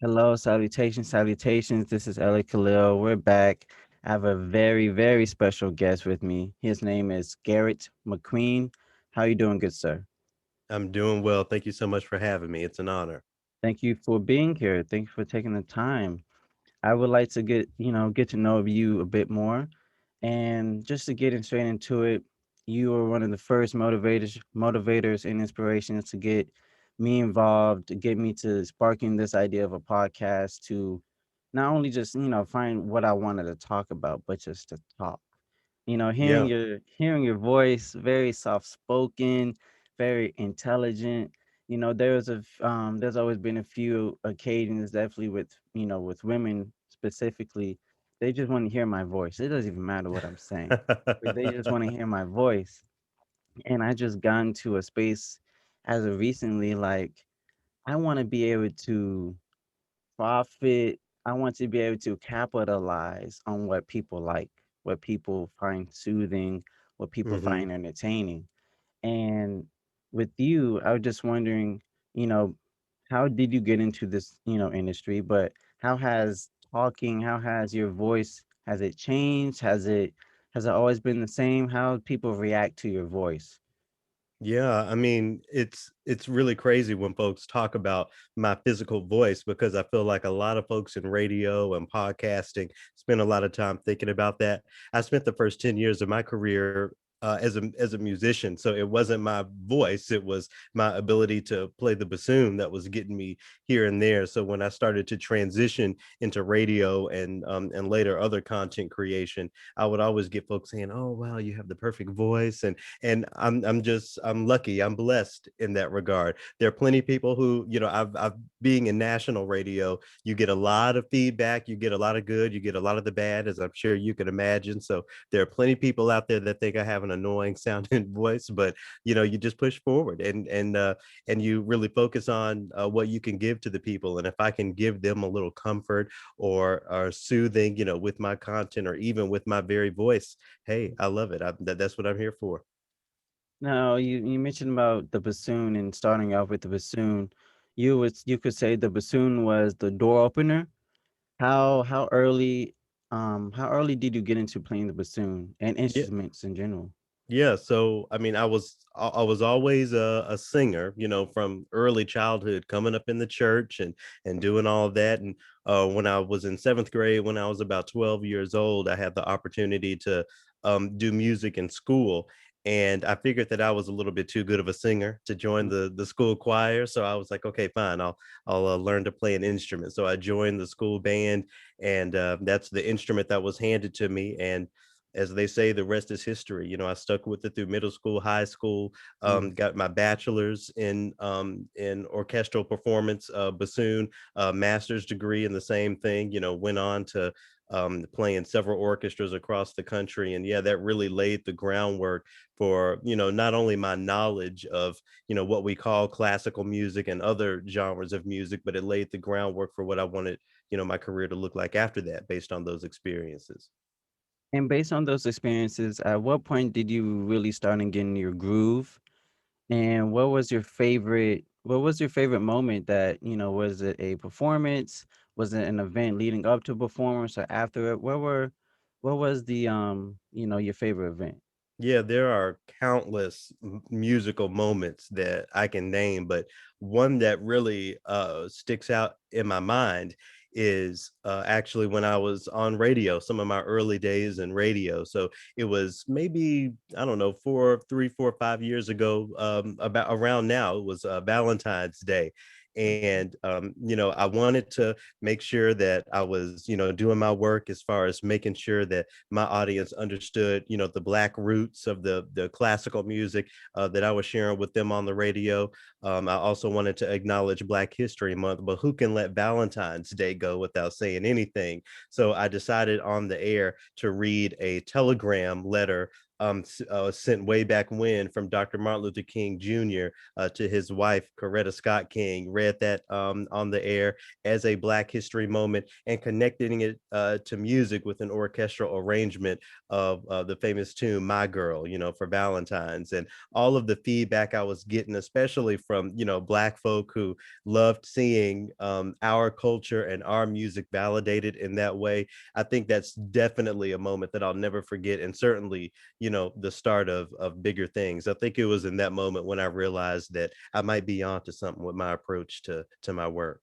Hello, salutations, salutations. This is L.A Khalil. We're back. I have a very, very special guest with me. His name is Garrett McQueen. How you doing, good sir? I'm doing well. Thank you so much for having me. It's an honor. Thank you for being here. Thank you for taking the time. I would like to get to know you a bit more. And just to get straight into it, you were one of the first motivators and inspirations to get me involved, to get me to sparking this idea of a podcast to not only just, find what I wanted to talk about, but just to talk. Hearing Yeah. your voice, very soft spoken, very intelligent. There's always been a few occasions, definitely with with women specifically, they just want to hear my voice. It doesn't even matter what I'm saying, but they just want to hear my voice. And I just got into a space as of recently, like I want to be able to profit. I want to be able to capitalize on what people like, what people find soothing, what people hmm find entertaining. And with you, I was just wondering, you know, how did you get into this, industry? But how has your voice, has it changed? Has it always been the same? How people react to your voice? Yeah, I mean, it's really crazy when folks talk about my physical voice because I feel like a lot of folks in radio and podcasting spend a lot of time thinking about that. I spent the first 10 years of my career as a musician, so it wasn't my voice, it was my ability to play the bassoon that was getting me here and there. So when I started to transition into radio and later other content creation, I would always get folks saying, "Oh, wow, you have the perfect voice," and I'm lucky, I'm blessed in that regard. There are plenty of people who, I've being in national radio, you get a lot of feedback, you get a lot of good, you get a lot of the bad, as I'm sure you can imagine. So there are plenty of people out there that think I have an annoying sounding voice, but you just push forward and you really focus on what you can give to the people. And if I can give them a little comfort or soothing, with my content or even with my very voice, hey, I love it. That's what I'm here for. Now, you mentioned about the bassoon and starting off with the bassoon. You could say the bassoon was the door opener. How early did you get into playing the bassoon and Yeah. instruments in general? Yeah, so I mean, I was always a singer, from early childhood, coming up in the church and doing all of that. And when I was in seventh grade, when I was about 12 years old, I had the opportunity to do music in school. And I figured that I was a little bit too good of a singer to join the school choir, so I was like, okay, fine, I'll learn to play an instrument. So I joined the school band, and that's the instrument that was handed to me. And as they say, the rest is history. I stuck with it through middle school, high school, Mm. got my bachelor's in orchestral performance, bassoon, master's degree in the same thing, went on to playing several orchestras across the country. And yeah, that really laid the groundwork for, not only my knowledge of, what we call classical music and other genres of music, but it laid the groundwork for what I wanted, my career to look like after that based on those experiences. And based on those experiences, at what point did you really start in getting your groove? And what was your favorite moment that, was it a performance? Was it an event leading up to performance or after it? What was your favorite event? Yeah, there are countless musical moments that I can name, but one that really sticks out in my mind is actually when I was on radio, some of my early days in radio. So it was maybe, I don't know, 4, 3, 4, 5 years ago, about around now, it was Valentine's Day. And, I wanted to make sure that I was, doing my work as far as making sure that my audience understood, the black roots of the classical music that I was sharing with them on the radio. I also wanted to acknowledge Black History Month, but who can let Valentine's Day go without saying anything? So I decided on the air to read a telegram letter sent way back when from Dr. Martin Luther King Jr. To his wife Coretta Scott King. Read that on the air as a Black History moment, and connecting it to music with an orchestral arrangement of the famous tune "My Girl," for Valentine's, and all of the feedback I was getting, especially from Black folk who loved seeing our culture and our music validated in that way. I think that's definitely a moment that I'll never forget, and certainly the start of bigger things. I think it was in that moment when I realized that I might be onto something with my approach to my work.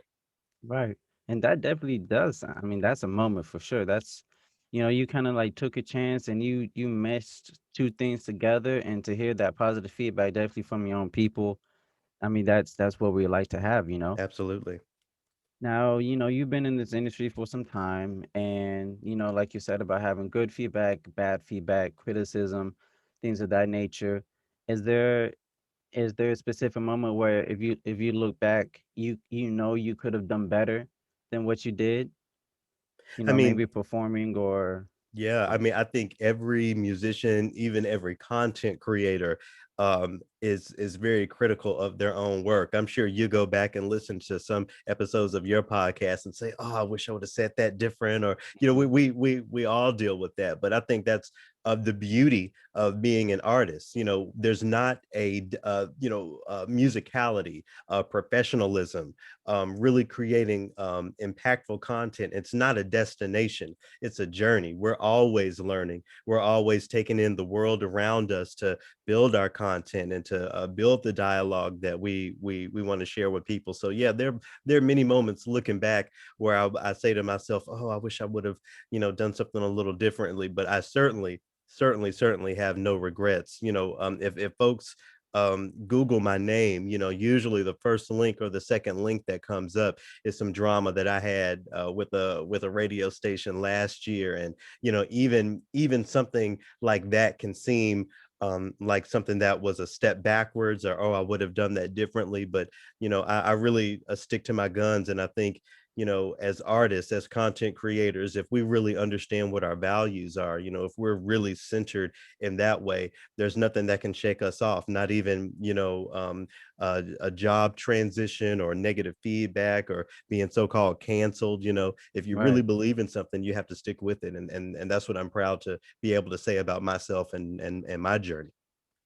Right. And that definitely does. I mean, that's a moment for sure. That's, you kind of like took a chance and you meshed two things together, and to hear that positive feedback definitely from your own people. I mean, that's what we like to have. Absolutely. Now, you've been in this industry for some time, and like you said about having good feedback, bad feedback, criticism, things of that nature. Is there is there a specific moment where if you look back, you could have done better than what you did? I mean, Maybe performing yeah, I or mean, I think every musician, even every content creator, is very critical of their own work. I'm sure you go back and listen to some episodes of your podcast and say, "Oh, I wish I would have said that different," or Mhm. we all deal with that. But I think that's of the beauty of being an artist. There's not musicality, professionalism, really creating impactful content. It's not a destination, it's a journey. We're always learning. We're always taking in the world around us to build our content and to build the dialogue that we want to share with people. So yeah, there are many moments looking back where I say to myself, "Oh, I wish I would have done something a little differently." But I certainly have no regrets. If folks Google my name, usually the first link or the second link that comes up is some drama that I had with a radio station last year. And even something like that can seem like something that was a step backwards, or I would have done that differently. But I really stick to my guns, and I think as artists, as content creators, if we really understand what our values are, if we're really centered in that way, there's nothing that can shake us off, not even a job transition or negative feedback or being so-called canceled. If you really right, believe in something, you have to stick with it, and that's what I'm proud to be able to say about myself and my journey.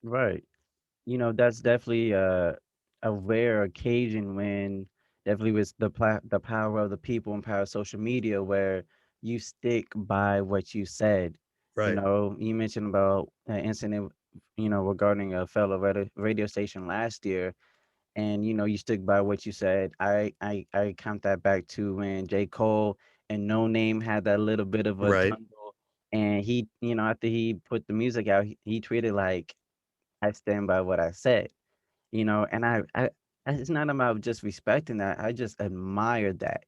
right. That's definitely a rare occasion when definitely with the power of the people and power of social media, where you stick by what you said. Right. You mentioned about an incident, regarding a fellow radio station last year, and you stick by what you said. I count that back to when J. Cole and No Name had that little bit of a Right. tumble, and he, after he put the music out, he tweeted like, "I stand by what I said." And it's not about just respecting that. I just admire that,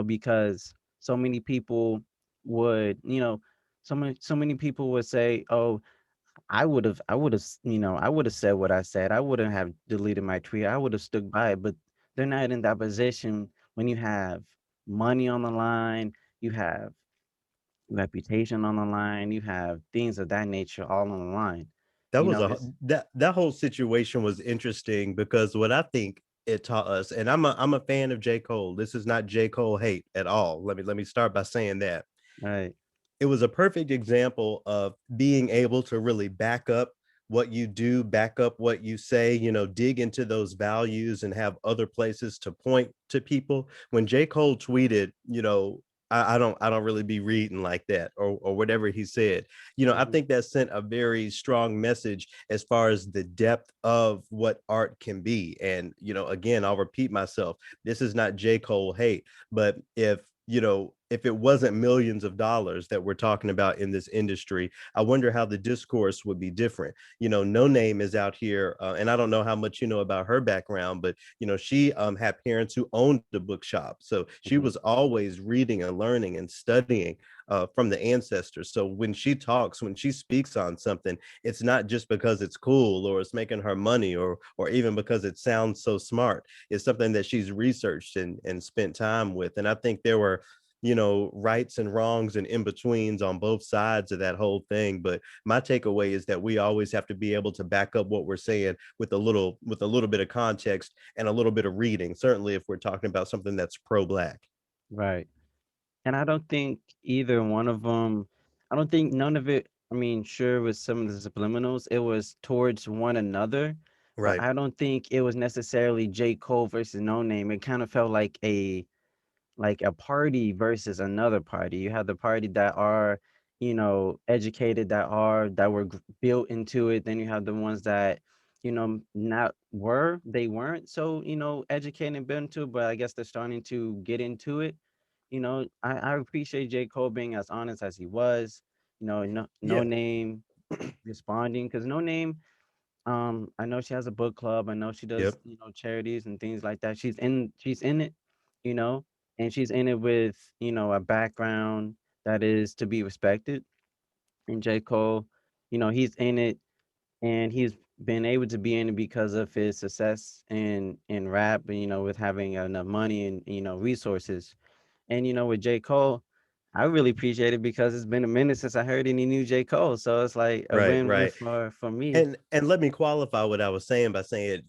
because so many people would, so many people would say, "Oh, I would have said what I said. I wouldn't have deleted my tweet. I would have stuck by it." But they're not in that position when you have money on the line, you have reputation on the line, you have things of that nature all on the line. That was It's that whole situation was interesting because what I think it taught us, and I'm a fan of J. Cole. This is not J. Cole hate at all. Let me start by saying that right, it was a perfect example of being able to really back up what you do, back up what you say, dig into those values and have other places to point to people. When J. Cole tweeted, I don't really be reading like that, or whatever he said. I mhm, think that sent a very strong message as far as the depth of what art can be. And again, I'll repeat myself. This is not J. Cole hate, but if it wasn't millions of dollars that we're talking about in this industry, I wonder how the discourse would be different. No Name is out here, and I don't know how much you know about her background, but she had parents who owned a bookshop, so she mhm, was always reading and learning and studying from the ancestors. So when she talks, when she speaks on something, it's not just because it's cool or it's making her money, or even because it sounds so smart. It's something that she's researched and spent time with. And I think there were rights and wrongs and in betweens on both sides of that whole thing. But my takeaway is that we always have to be able to back up what we're saying with a little bit of context and a little bit of reading, certainly if we're talking about something that's pro-black. Right. And I don't think either one of them. I don't think none of it, I mean, sure, with some of the subliminals, it was towards one another, but Right. I don't think it was necessarily J. Cole versus No Name. It kind of felt like a party versus another party. You have the party that are, educated, that were built into it. Then you have the ones that, not were, they weren't so, educated and built into it, but I guess they're starting to get into it. I appreciate J. Cole being as honest as he was. No Yeah. name responding, because No Name, I know she has a book club. I know she does, Yep. charities and things like that. She's in it, you know, and she's in it with, a background that is to be respected. And J. Cole, he's in it, and he's been able to be in it because of his success in rap, and with having enough money and resources. And with J. Cole, I really appreciate it because it's been a minute since I heard any new J. Cole. So it's like a Right, win-win right. for me. And let me qualify what I was saying by saying,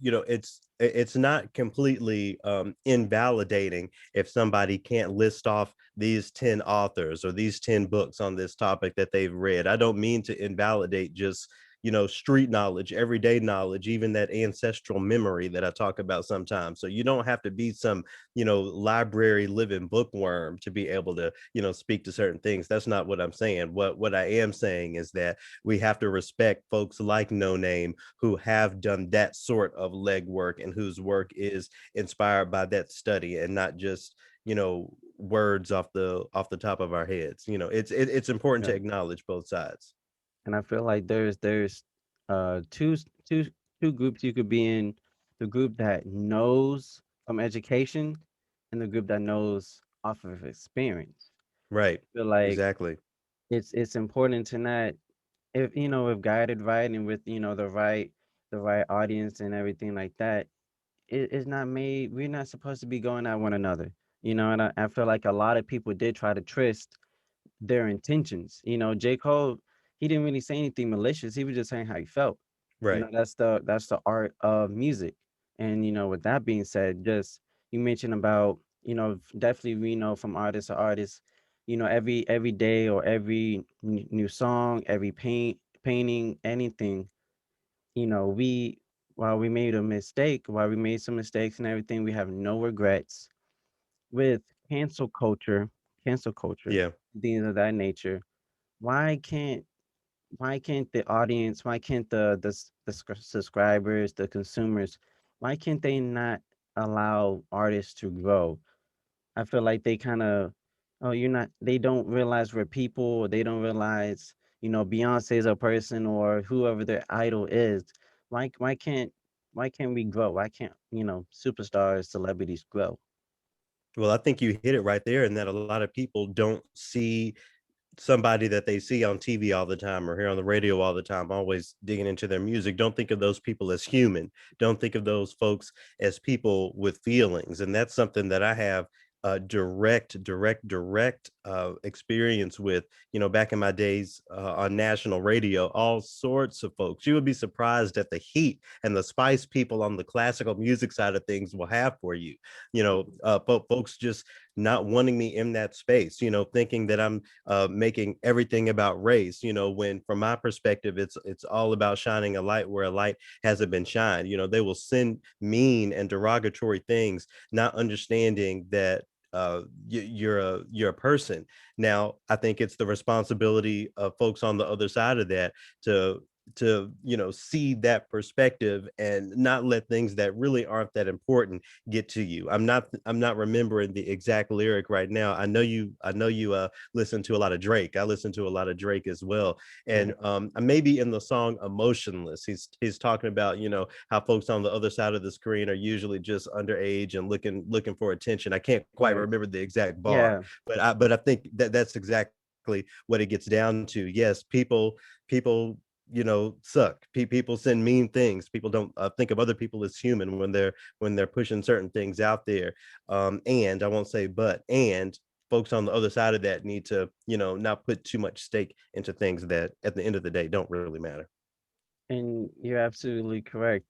it's not completely invalidating if somebody can't list off these 10 authors or these 10 books on this topic that they've read. I don't mean to invalidate just street knowledge, everyday knowledge, even that ancestral memory that I talk about sometimes. So you don't have to be some library living bookworm to be able to speak to certain things. That's not what I'm saying. What I am saying is that we have to respect folks like No Name who have done that sort of legwork and whose work is inspired by that study and not just words off the top of our heads. It's important to Yeah. acknowledge both sides. And I feel like there's two two groups you could be in: the group that knows from education and the group that knows off of experience. Right. I feel like Exactly. it's important to not, if guided right and with the right audience and everything like that, it's not made, we're not supposed to be going at one another. And I feel like a lot of people did try to twist their intentions. J. Cole, he didn't really say anything malicious. He was just saying how he felt. Right. That's the art of music. And with that being said, just you mentioned about, definitely we know from artist to artist, every day or every new song, every painting, anything, we while we made a mistake, while we made some mistakes and everything, we have no regrets. With cancel culture, cancel culture, Yeah. things of that nature, why can't the audience, why can't the subscribers, the consumers, why can't they not allow artists to grow? I feel like they kind of, oh, they don't realize we're people, or they don't realize, Beyonce is a person, or whoever their idol is. Why why can't why can't we grow? Why can't, superstars, celebrities grow? Well, I think you hit it right there, and that a lot of people don't see somebody that they see on TV all the time or hear on the radio all the time, always digging into their music. Don't think of those people as human. Don't think of those folks as people with feelings. And that's something that I have direct experience with. Back in my days on national radio, all sorts of folks. You would be surprised at the heat and the spice people on the classical music side of things will have for you. Folks just not wanting me in that space. Thinking that I'm making everything about race. When from my perspective, it's all about shining a light where a light hasn't been shined. They will send mean and derogatory things, not understanding that you're a person. Now, I think it's the responsibility of folks on the other side of that to see that perspective and not let things that really aren't that important get to you. I'm not remembering the exact lyric right now. I know you listen to a lot of Drake. I listen to a lot of Drake as well. And Right, maybe in the song Emotionless, he's talking about, how folks on the other side of the screen are usually just underage and looking for attention. I can't quite right. remember the exact bar, Yeah, but I think that that's exactly what it gets down to. Yes, people suck. People send mean things. People don't think of other people as human when they're pushing certain things out there. And I won't say but, and folks on the other side of that need to, not put too much stake into things that at the end of the day don't really matter. And you're absolutely correct.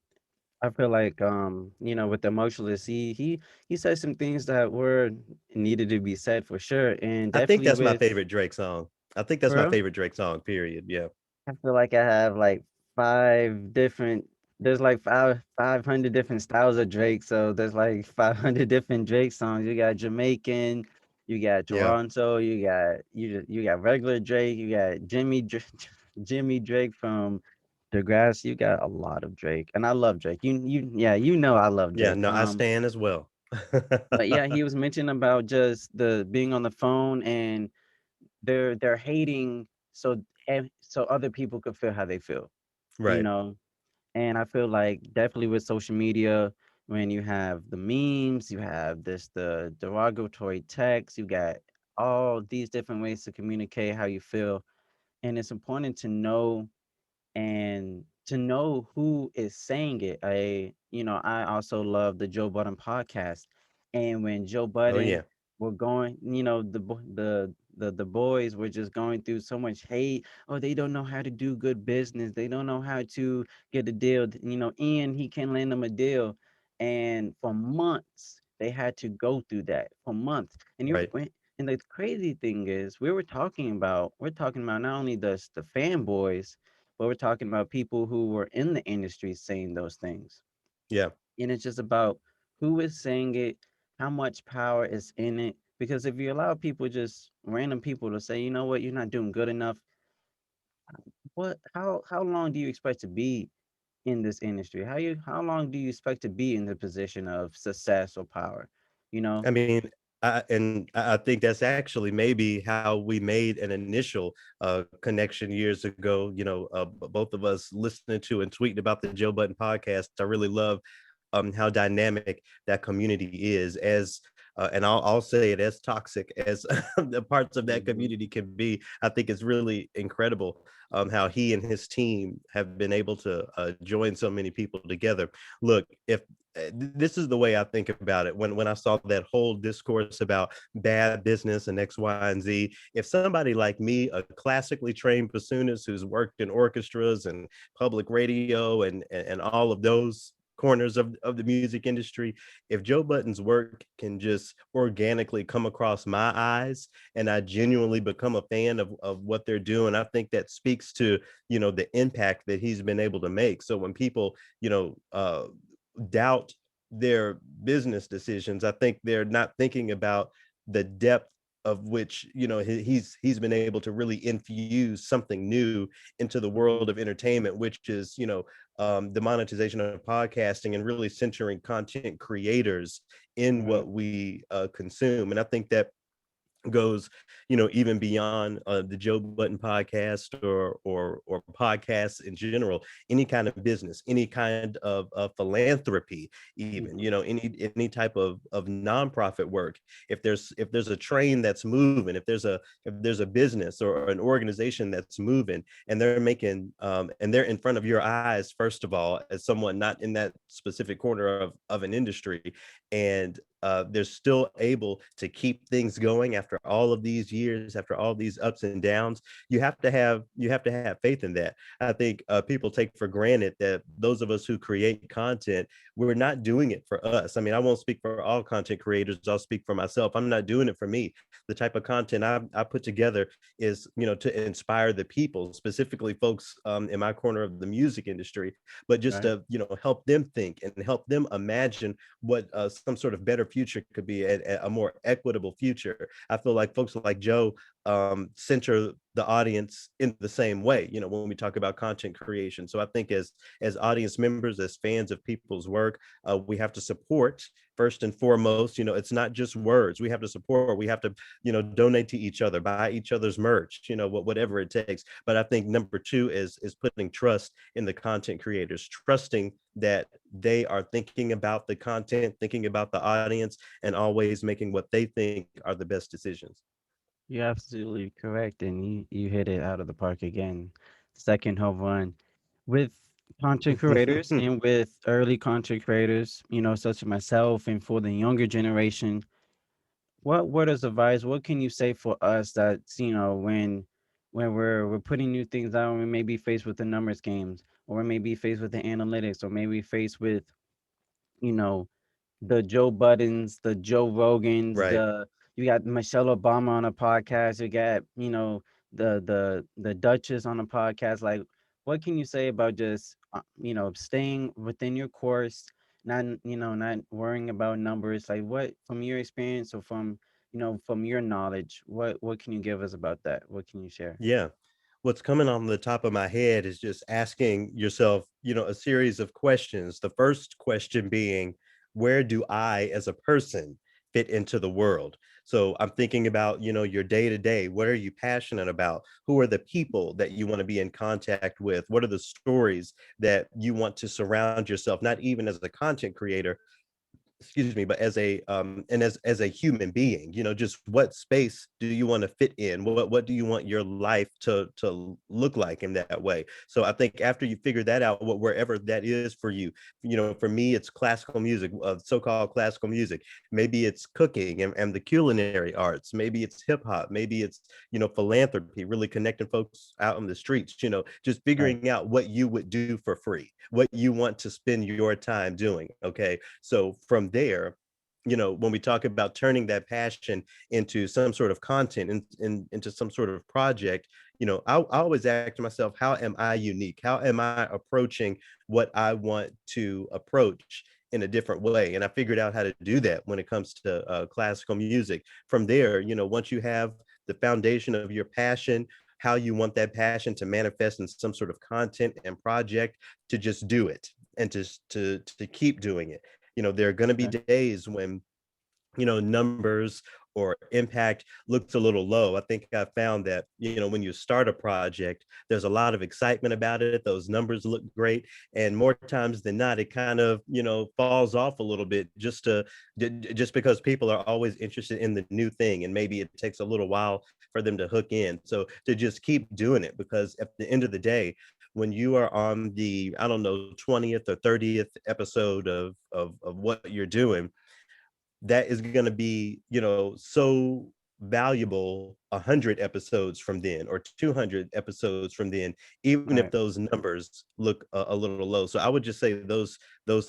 I feel like, with the emotionless, he said some things that were needed to be said for sure, and I think definitely that's my with favorite Drake song. I think that's for my real. favorite Drake song, period. Yeah. I feel like I have like 5 different there's like 500 different styles of Drake, so there's like 500 different Drake songs. You got Jamaican, you got Yeah. Toronto, you got regular Drake, you got Jimmy Drake from Degrassi. You got a lot of Drake, and I love Drake. I love Yeah, Drake. no, I stand as well. But yeah, he was mentioning about just the being on the phone and they're hating so other people could feel how they feel, you Right. know? And I feel like definitely with social media, when you have the memes, you have the derogatory text, you got all these different ways to communicate how you feel. And it's important to know and to know who is saying it. I also love the Joe Budden podcast. And when Joe Oh, Budden yeah. were going, the boys were just going through so much hate. Oh, they don't know how to do good business. They don't know how to get a deal. Ian, he can land them a deal. And for months, they had to go through that for months. Right. And the crazy thing is, we're talking about not only the fanboys, but we're talking about people who were in the industry saying those things. Yeah. And it's just about who is saying it, how much power is in it. Because if you allow people, just random people, to say, you know what, you're not doing good enough, how long do you expect to be in this industry? How long do you expect to be in the position of success or power? You know? I mean, I think that's actually maybe how we made an initial connection years ago. Both of us listening to and tweeting about the Joe Button podcast. I really love how dynamic that community is, and I'll say it, as toxic as the parts of that Mhm. community can be. I think it's really incredible how he and his team have been able to join so many people together. Look, if this is the way I think about it. When I saw that whole discourse about bad business and X, Y, and Z, if somebody like me, a classically trained bassoonist who's worked in orchestras and public radio and all of those corners of the music industry, if Joe Button's work can just organically come across my eyes and I genuinely become a fan of what they're doing, I think that speaks to, the impact that he's been able to make. So when people, doubt their business decisions, I think they're not thinking about the depth of which, he's been able to really infuse something new into the world of Mhm. entertainment, which is, the monetization of podcasting and really centering content creators in Right. what we consume. And I think that goes, even beyond the Joe Button podcast or podcasts in general. Any kind of business, any kind of philanthropy, even, Mhm. any type of nonprofit work. If there's a train that's moving, if there's a business or an organization that's moving, and they're making and they're in front of your eyes, first of all, as someone not in that specific corner of an industry, and they're still able to keep things going after all of these years, after all these ups and downs. You have to have faith in that. I think people take for granted that those of us who create content, we're not doing it for us. I mean, I won't speak for all content creators. I'll speak for myself. I'm not doing it for me. The type of content I put together is, to inspire the people, specifically folks in my corner of the music industry, but just Right. to, help them think and help them imagine what some sort of better future could be, a more equitable future. I feel like folks like Joe center the audience in the same way, when we talk about content creation. So I think as audience members, as fans of people's work, we have to support first and foremost. It's not just words. We have to support. We have to, donate to each other, buy each other's merch, whatever it takes. But I think number two is putting trust in the content creators, trusting that they are thinking about the content, thinking about the audience, and always making what they think are the best decisions. You're absolutely correct, and you hit it out of the park again. Second home run with content creators and with early content creators, such as myself, and for the younger generation. what word of advice, what can you say for us that's, when we're putting new things out, and we may be faced with the numbers games, or we may be faced with the analytics, or maybe faced with, you know, the Joe Buttons, the Joe Rogans, Right. you got Michelle Obama on a podcast, you got, the Duchess on a podcast. Like, what can you say about just, staying within your course, not worrying about numbers? Like, what, from your experience, or from your knowledge, what can you give us about that? What can you share? Yeah. What's coming on the top of my head is just asking yourself, a series of questions. The first question being, where do I as a person fit into the world? So I'm thinking about, your day to day. What are you passionate about? Who are the people that you want to be in contact with? What are the stories that you want to surround yourself, not even as a content creator, excuse me, but as a and as a human being, just what space do you want to fit in, what do you want your life to look like in that way. So I think after you figure that out, wherever that is for you, for me it's classical music, so-called classical music. Maybe it's cooking and the culinary arts, maybe it's hip-hop, maybe it's philanthropy, really connecting folks out on the streets, just Right. figuring out what you would do for free, what you want to spend your time doing. Okay, so from there, when we talk about turning that passion into some sort of content, into some sort of project, I always ask myself, how am I unique? How am I approaching what I want to approach in a different way? And I figured out how to do that when it comes to classical music. From there, once you have the foundation of your passion, how you want that passion to manifest in some sort of content and project, to just do it and to keep doing it. There are going to be Okay. days when numbers or impact looks a little low. I think I found that when you start a project, there's a lot of excitement about it, those numbers look great, and more times than not it kind of falls off a little bit, just because people are always interested in the new thing, and maybe it takes a little while for them to hook in. So to just keep doing it, because at the end of the day, when you are on the, I don't know, 20th or 30th episode of what you're doing, that is going to be so valuable 100 episodes from then, or 200 episodes from then, even if Right. those numbers look a little low. So I would just say those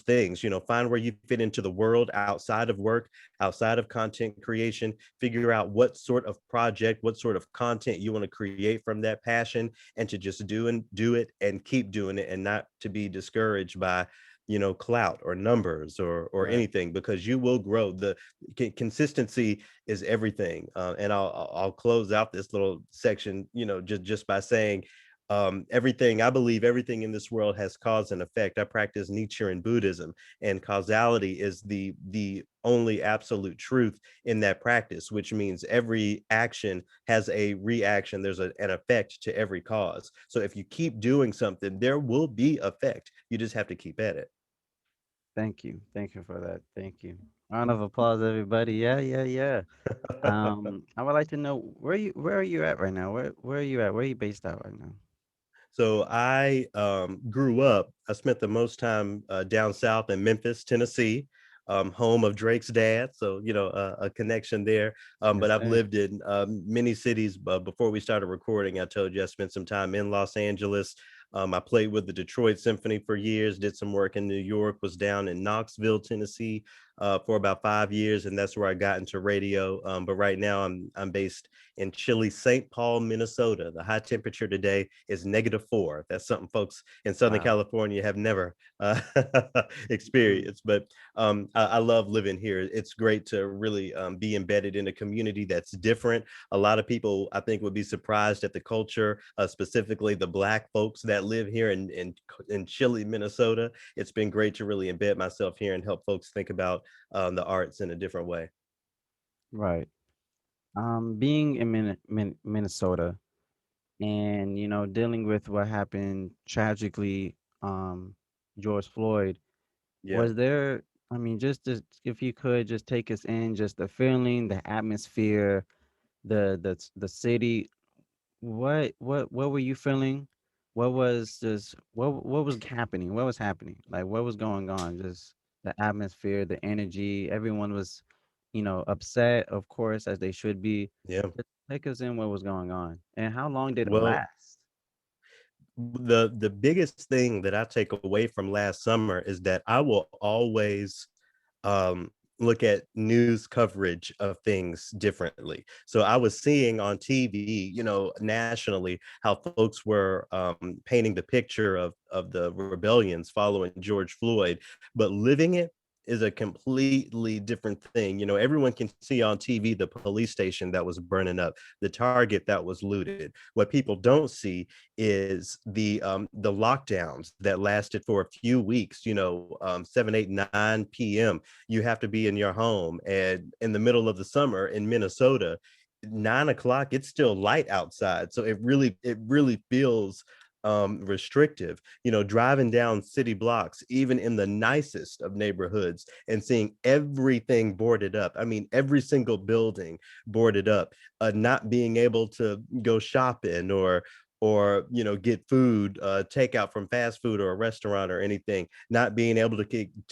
things, find where you fit into the world outside of work, outside of content creation. Figure out what sort of project, what sort of content you want to create from that passion, and to just do it and keep doing it, and not to be discouraged by clout or numbers or Right. anything, because you will grow. The consistency is everything. And I'll close out this little section, just by saying, everything, I believe everything in this world has cause and effect. I practice Nietzschean Buddhism, and causality is the only absolute truth in that practice, which means every action has a reaction. There's an effect to every cause. So if you keep doing something, there will be effect. You just have to keep at it. Thank you. Thank you for that. Thank you. Round of applause, everybody. Yeah, yeah, yeah. I would like to know, where are you at right now? Where are you at? Where are you based out right now? So I grew up, I spent the most time down south in Memphis, Tennessee, home of Drake's dad. So, a connection there. But Yes, I've sir. lived in many cities. Before we started recording, I told you I spent some time in Los Angeles. I played with the Detroit Symphony for years, did some work in New York, was down in Knoxville, Tennessee for about 5 years. And that's where I got into radio. But right now I'm based in chilly St. Paul, Minnesota. The high temperature today is -4. That's something folks in Southern Wow. California have never Mm. experienced. But I love living here. It's great to really be embedded in a community that's different. A lot of people, I think, would be surprised at the culture, specifically the Black folks that live here in chilly Minnesota. It's been great to really embed myself here and help folks think about the arts in a different way. Right. Being in Minnesota, and dealing with what happened tragically, George Floyd, Yeah. was there, I mean, if you could just take us in, just the feeling, the atmosphere, the city. What were you feeling? What was happening? What was happening? Like, what was going on? Just the atmosphere, the energy. Everyone was. upset, of course, as they should be. Yeah. Just take us in what was going on, and how long did it Well, last? the biggest thing that I take away from last summer is that I will always look at news coverage of things differently. So I was seeing on TV, nationally, how folks were painting the picture of the rebellions following George Floyd, but living it is a completely different thing. Everyone can see on TV the police station that was burning up, the Target that was looted. What people don't see is the lockdowns that lasted for a few weeks, 7, 8, 9 p.m. You have to be in your home. And in the middle of the summer in Minnesota, 9 o'clock, it's still light outside. So it really feels restrictive, driving down city blocks, even in the nicest of neighborhoods, and seeing everything boarded up. I mean, every single building boarded up, not being able to go shopping or get food, takeout from fast food or a restaurant or anything, not being able to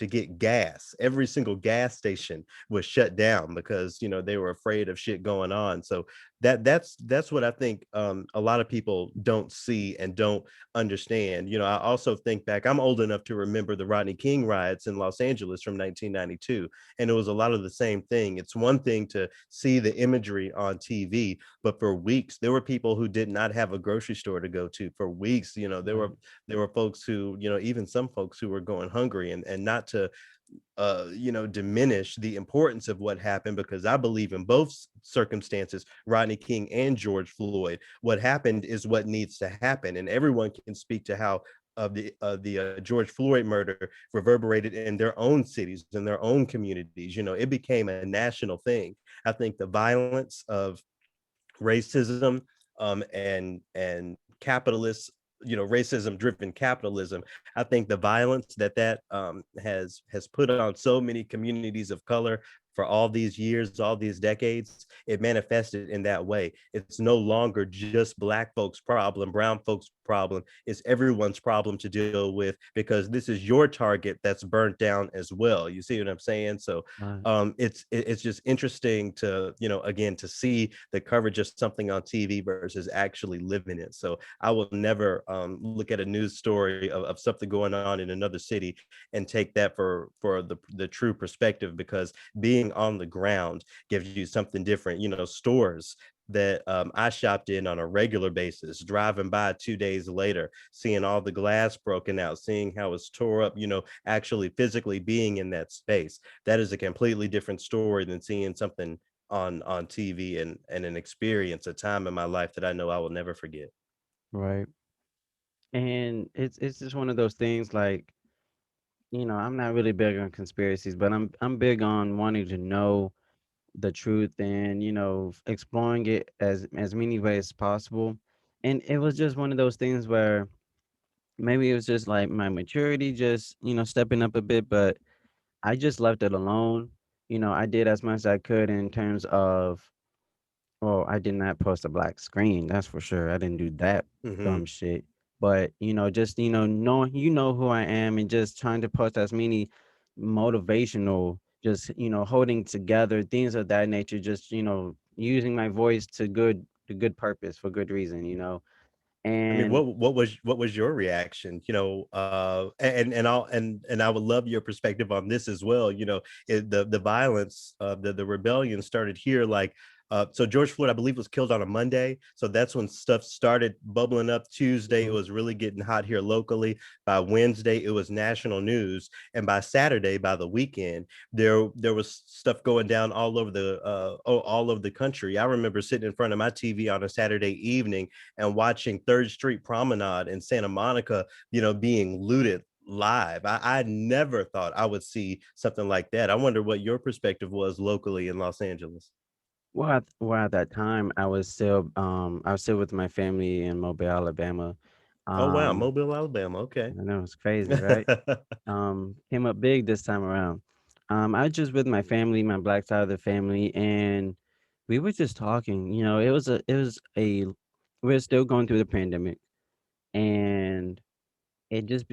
get gas. Every single gas station was shut down because they were afraid of shit going on. So that's what I think a lot of people don't see and don't understand. I also think back, I'm old enough to remember the Rodney King riots in Los Angeles from 1992, and it was a lot of the same thing. It's one thing to see the imagery on TV, but for weeks there were people who did not have a grocery store to go to for weeks. There were Right. there were folks who, even some folks who were going hungry, and not to diminish the importance of what happened, because I believe in both circumstances, Rodney King and George Floyd, what happened is what needs to happen, and everyone can speak to how the George Floyd murder reverberated in their own cities, in their own communities. It became a national thing. I think the violence of racism, and capitalist, racism driven capitalism, I think the violence that has put on so many communities of color for all these years, all these decades, it manifested in that way. It's no longer just black folks problem, brown folks problem. It's everyone's problem to deal with, because this is your target that's burnt down as well. You see what I'm saying? So Right. it's just interesting to, again, to see the coverage of something on TV versus actually living it. So I will never look at a news story of something going on in another city and take that for the true perspective, because being on the ground gives you something different. Stores that I shopped in on a regular basis, driving by 2 days later, seeing all the glass broken out, seeing how it's tore up, actually physically being in that space. That is a completely different story than seeing something on TV, and an experience, a time in my life that I know I will never forget. Right. And it's just one of those things like, I'm not really big on conspiracies, but I'm big on wanting to know the truth and, exploring it as many ways as possible. And it was just one of those things where maybe it was just like my maturity just, stepping up a bit, but I just left it alone. I did as much as I could in terms of, well, I did not post a black screen, that's for sure. I didn't do that Hmm. dumb shit. But, just, knowing who I am and just trying to post as many motivational, just, holding together, things of that nature, just, using my voice to good purpose for good reason, I mean, And what was your reaction? And I would love your perspective on this as well. The violence, the rebellion started here. Like, so George Floyd, I believe, was killed on a Monday. So that's when stuff started bubbling up. Tuesday, it Mhm. was really getting hot here locally. By Wednesday, it was national news, and by Saturday, by the weekend, there was stuff going down all over the country. I remember sitting in front of my TV on a Saturday evening and watching Third Street Promenade in Santa Monica, being looted live. I never thought I would see something like that. I wonder what your perspective was locally in Los Angeles. At that time, I was still with my family in Mobile, Alabama. Oh wow, Um, Mobile, Alabama. Okay. I know it's crazy, right? Came up big this time around. I was just with my family, my black side of the family, and we were just talking. We're still going through the pandemic, and it just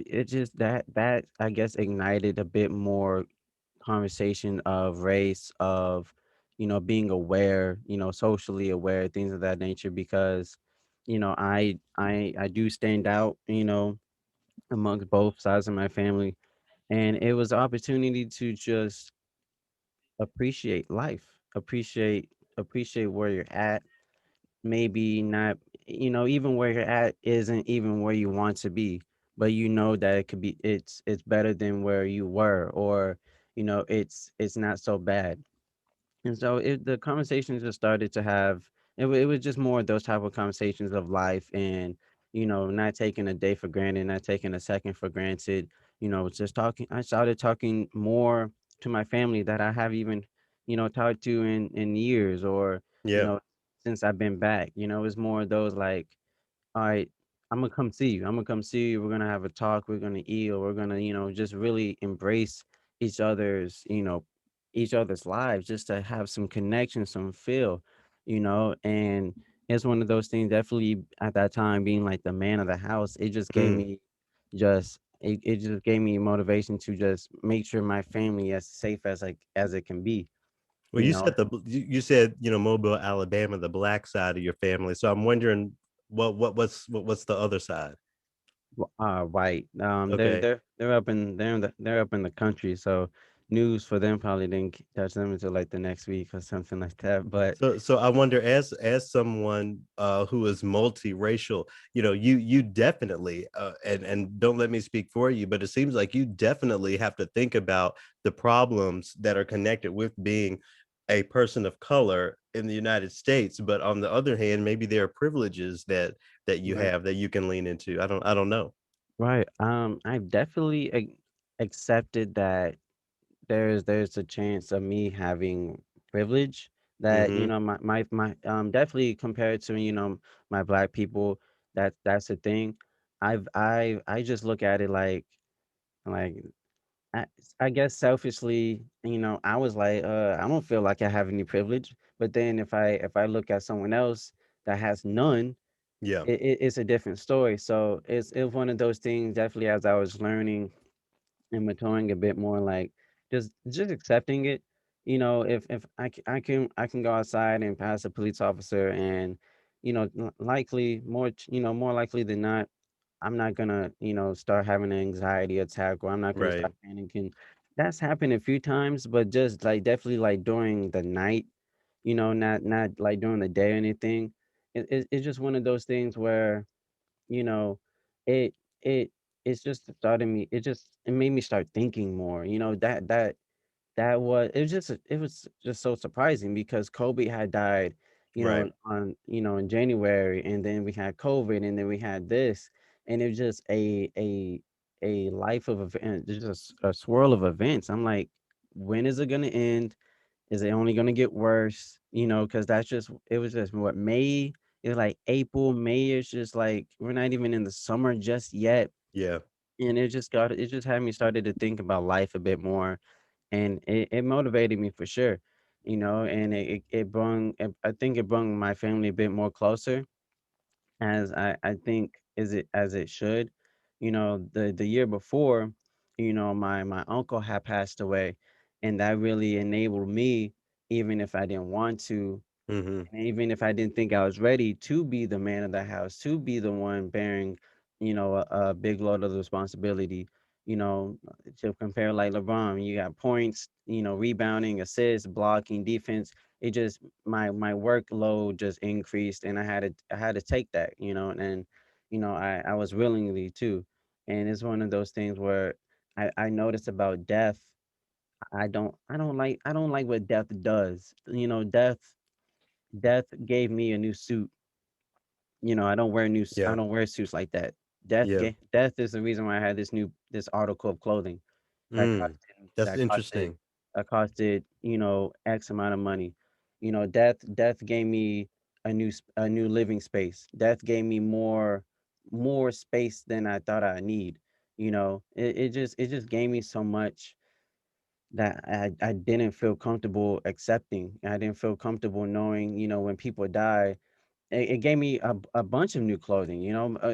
that I guess ignited a bit more conversation of race, of being aware, socially aware, things of that nature, because I do stand out, amongst both sides of my family, and it was an opportunity to just appreciate life, appreciate where you're at. Maybe not, even where you're at isn't even where you want to be, but you know that it's better than where you were, or it's not so bad. And so the conversations just started to have it was just more of those type of conversations of life, and not taking a day for granted, not taking a second for granted. Just talking. I started talking more to my family that I have even talked to in years, or you Yeah. know since I've been back. It's more of those like, all right, I'm gonna come see you. I'm gonna come see you. We're gonna have a talk. We're gonna eat, or we're gonna, just really embrace each other's, each other's lives, just to have some connection, some feel, And it's one of those things. Definitely at that time, being like the man of the house, it just gave Mm. me it just gave me motivation to just make sure my family as safe as it can be, Well, you you know. said you said, Mobile, Alabama, the black side of your family. So I'm wondering what's the other side? Right. Okay. They're up in the country, so news for them probably didn't touch them until like the next week or something like that. But So I wonder, as someone who is multiracial, you definitely and don't let me speak for you, but it seems like you definitely have to think about the problems that are connected with being a person of color in the United States. But on the other hand, maybe there are privileges that you right, have that you can lean into. I don't know. right. I've definitely accepted that there's a chance of me having privilege, that Mm-hmm. my definitely compared to my black people, that's a thing. I just look at it like I I guess selfishly, I was like, I don't feel like I have any privilege. But then if I look at someone else that has none, Yeah. it's a different story. So it's one of those things. Definitely, as I was learning and maturing a bit more, like just accepting it. If I can go outside and pass a police officer, and likely more likely than not, I'm not gonna, start having an anxiety attack, or I'm not gonna Right. start panicking. That's happened a few times, but just like definitely like during the night, not like during the day or anything. It's just one of those things where, you know, it it it's just started me. It made me start thinking more. It was just so surprising, because Kobe had died, Right. in January, and then we had COVID, and then we had this, and it was just a life of event, just a swirl of events. I'm like, when is it gonna end? Is it only gonna get worse? Because it was just what, May. It was like April, May. It's just like we're not even in the summer just yet, Yeah. and it just had me started to think about life a bit more, and it motivated me for sure, and I think it brought my family a bit more closer, as I think as it should. The year before, my uncle had passed away, and that really enabled me, even if I didn't want to, Mm-hmm. and even if I didn't think I was ready to be the man of the house, to be the one bearing, a big load of the responsibility, you know, to compare like LeBron, you got points, rebounding, assists, blocking, defense. It just my workload just increased, and I had to take that, and I was willingly too. And it's one of those things where I noticed about death. I don't like what death does. Death gave me a new suit. I Yeah. don't wear suits like that. Yeah. Death is the reason why I had this article of clothing that Mm. That's that costed interesting. X amount of money. Death gave me a new living space. Death gave me more space than I thought I need. It just gave me so much that I didn't feel comfortable accepting. I didn't feel comfortable knowing, when people die. It gave me a bunch of new clothing,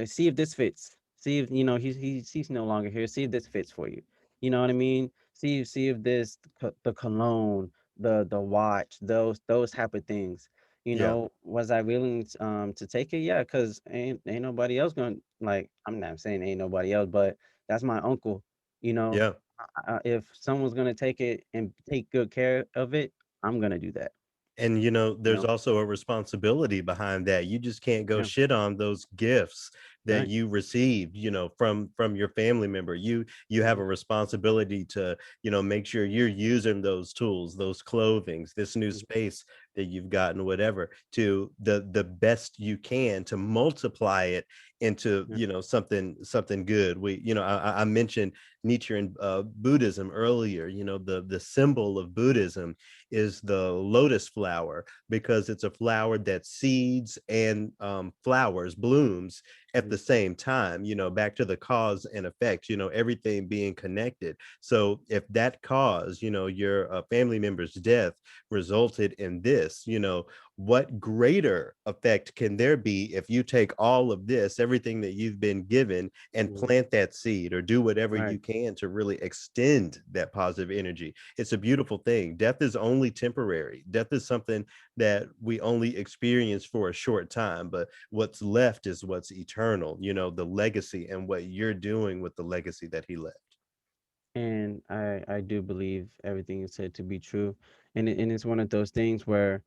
see if this fits. See if, he's no longer here. See if this fits for you. You know what I mean? see if this the cologne, the watch, those type of things. Yeah. Was I willing to take it? Yeah, cause ain't nobody else gonna like. I'm not saying ain't nobody else, but that's my uncle. You know, Yeah. if someone's gonna take it and take good care of it, I'm gonna do that. And, You there's know, also a responsibility behind that. You just can't go yeah, shit on those gifts that right, you received, from your family member. You have mhm, a responsibility to, make sure you're using those tools, those clothings, this new mhm, space that you've gotten, whatever, to the best you can to multiply it into, yeah, something good. I mentioned Nietzsche and Buddhism earlier. The symbol of Buddhism is the lotus flower because it's a flower that seeds and flowers, blooms at mhm, the same time, back to the cause and effect, everything being connected. So if that cause, your family member's death resulted in this, what greater effect can there be if you take all of this, everything that you've been given, and mhm, plant that seed or do whatever right. you can to really extend that positive energy? It's a beautiful thing. Death is only temporary. Death is something that we only experience for a short time, but what's left is what's eternal, the legacy and what you're doing with the legacy that he left. And I do believe everything is said to be true, and it's one of those things where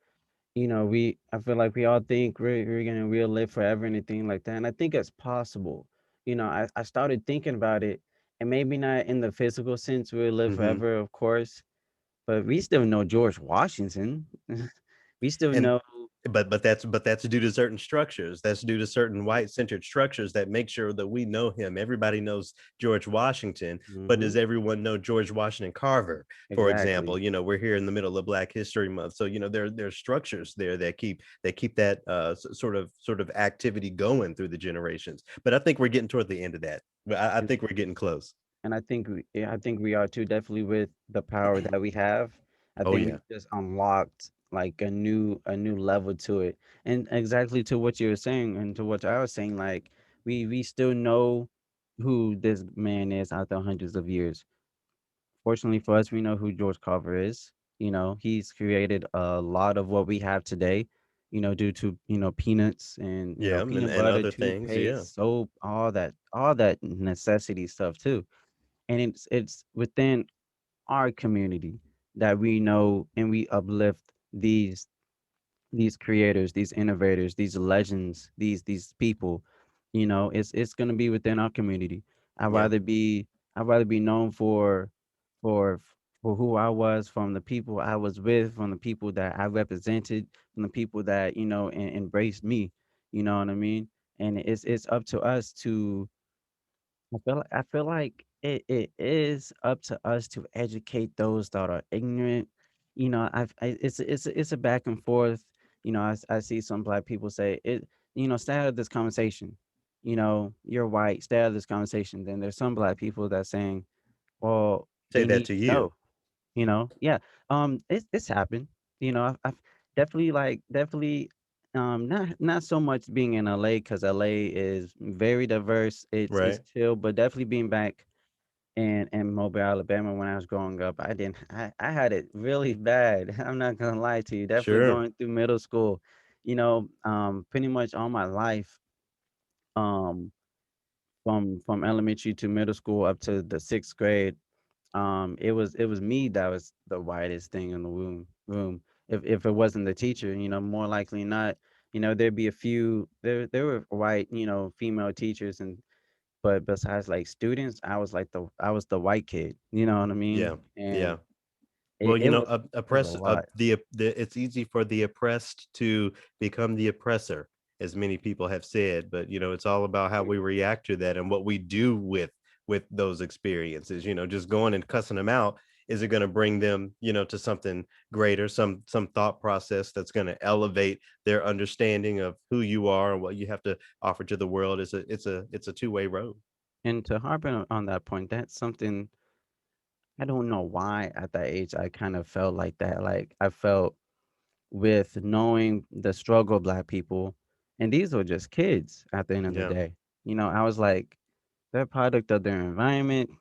I feel like we all think we'll live forever and anything like that. And I think it's possible. I started thinking about it, and maybe not in the physical sense we'll live Mhm. forever, of course, but we still know George Washington. We still And know. but that's due to certain structures. That's due to certain white-centered structures that make sure that we know him. Everybody knows George Washington, but Hmm. does everyone know George Washington Carver, for example? Exactly. We're here in the middle of Black History Month, so there's structures there that keep that sort of activity going through the generations. But I think we're getting toward the end of that. But I think we're getting close. And I think we are too, definitely with the power that we have. I Oh think yeah, we just unlocked like a new level to it. And exactly to what you were saying and to what I was saying, like we still know who this man is after hundreds of years. Fortunately for us, we know who George Carver is. He's created a lot of what we have today, due to, peanuts and, yeah, and peanut and butter, other things, yeah, toothpaste, soap, all that necessity stuff too. And it's within our community that we know and we uplift these creators, these innovators, these legends, these people. It's gonna be within our community. I'd yeah, rather be I'd rather be known for for who I was, from the people I was with, from the people that I represented, from the people that embraced me. You know what I mean? And it's up to us to I feel like it is up to us to educate those that are ignorant. It's a back and forth. I see some black people say it. Stay out of this conversation. You're white. Stay out of this conversation. Then there's some black people that saying, well, say they that need to to you, know. Yeah. It's happened. I've definitely not so much being in LA, because LA is very diverse. It's right? chill, but definitely being back in Mobile, Alabama when I was growing up, I had it really bad. I'm not gonna lie to you. Definitely Sure. going through middle school, pretty much all my life, um, from elementary to middle school up to the sixth grade. It was me that was the whitest thing in the room. If it wasn't the teacher, more likely not, there'd be a few there were white, female teachers, but besides like students, I was the white kid, you know what I Yeah, mean? And yeah. Well, it was it was a oppress lot. it's easy for the oppressed to become the oppressor, as many people have said, but it's all about how we react to that and what we do with those experiences. Just going and cussing them out, is it going to bring them, to something greater, some thought process that's going to elevate their understanding of who you are and what you have to offer to the world? It's a two-way road. And to harp on that point, that's something I don't know why at that age I kind of felt like that. Like I felt with knowing the struggle of black people, and these were just kids at the end of the Yeah. day. I was like, they're a product of their environment,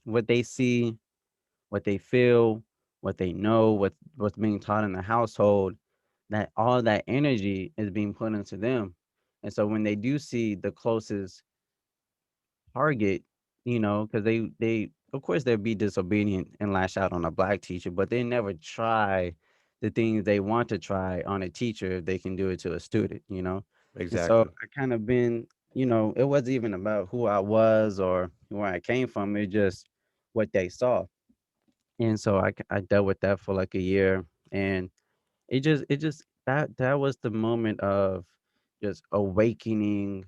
what they see, what they feel, what they know, what's being taught in the household, that all that energy is being put into them. And so when they do see the closest target, because they of course they'll be disobedient and lash out on a black teacher, but they never try the things they want to try on a teacher if they can do it to a student. And so Exactly. I kind of been, it wasn't even about who I was or where I came from. It just what they saw. And so I dealt with that for like a year, and it just that was the moment of just awakening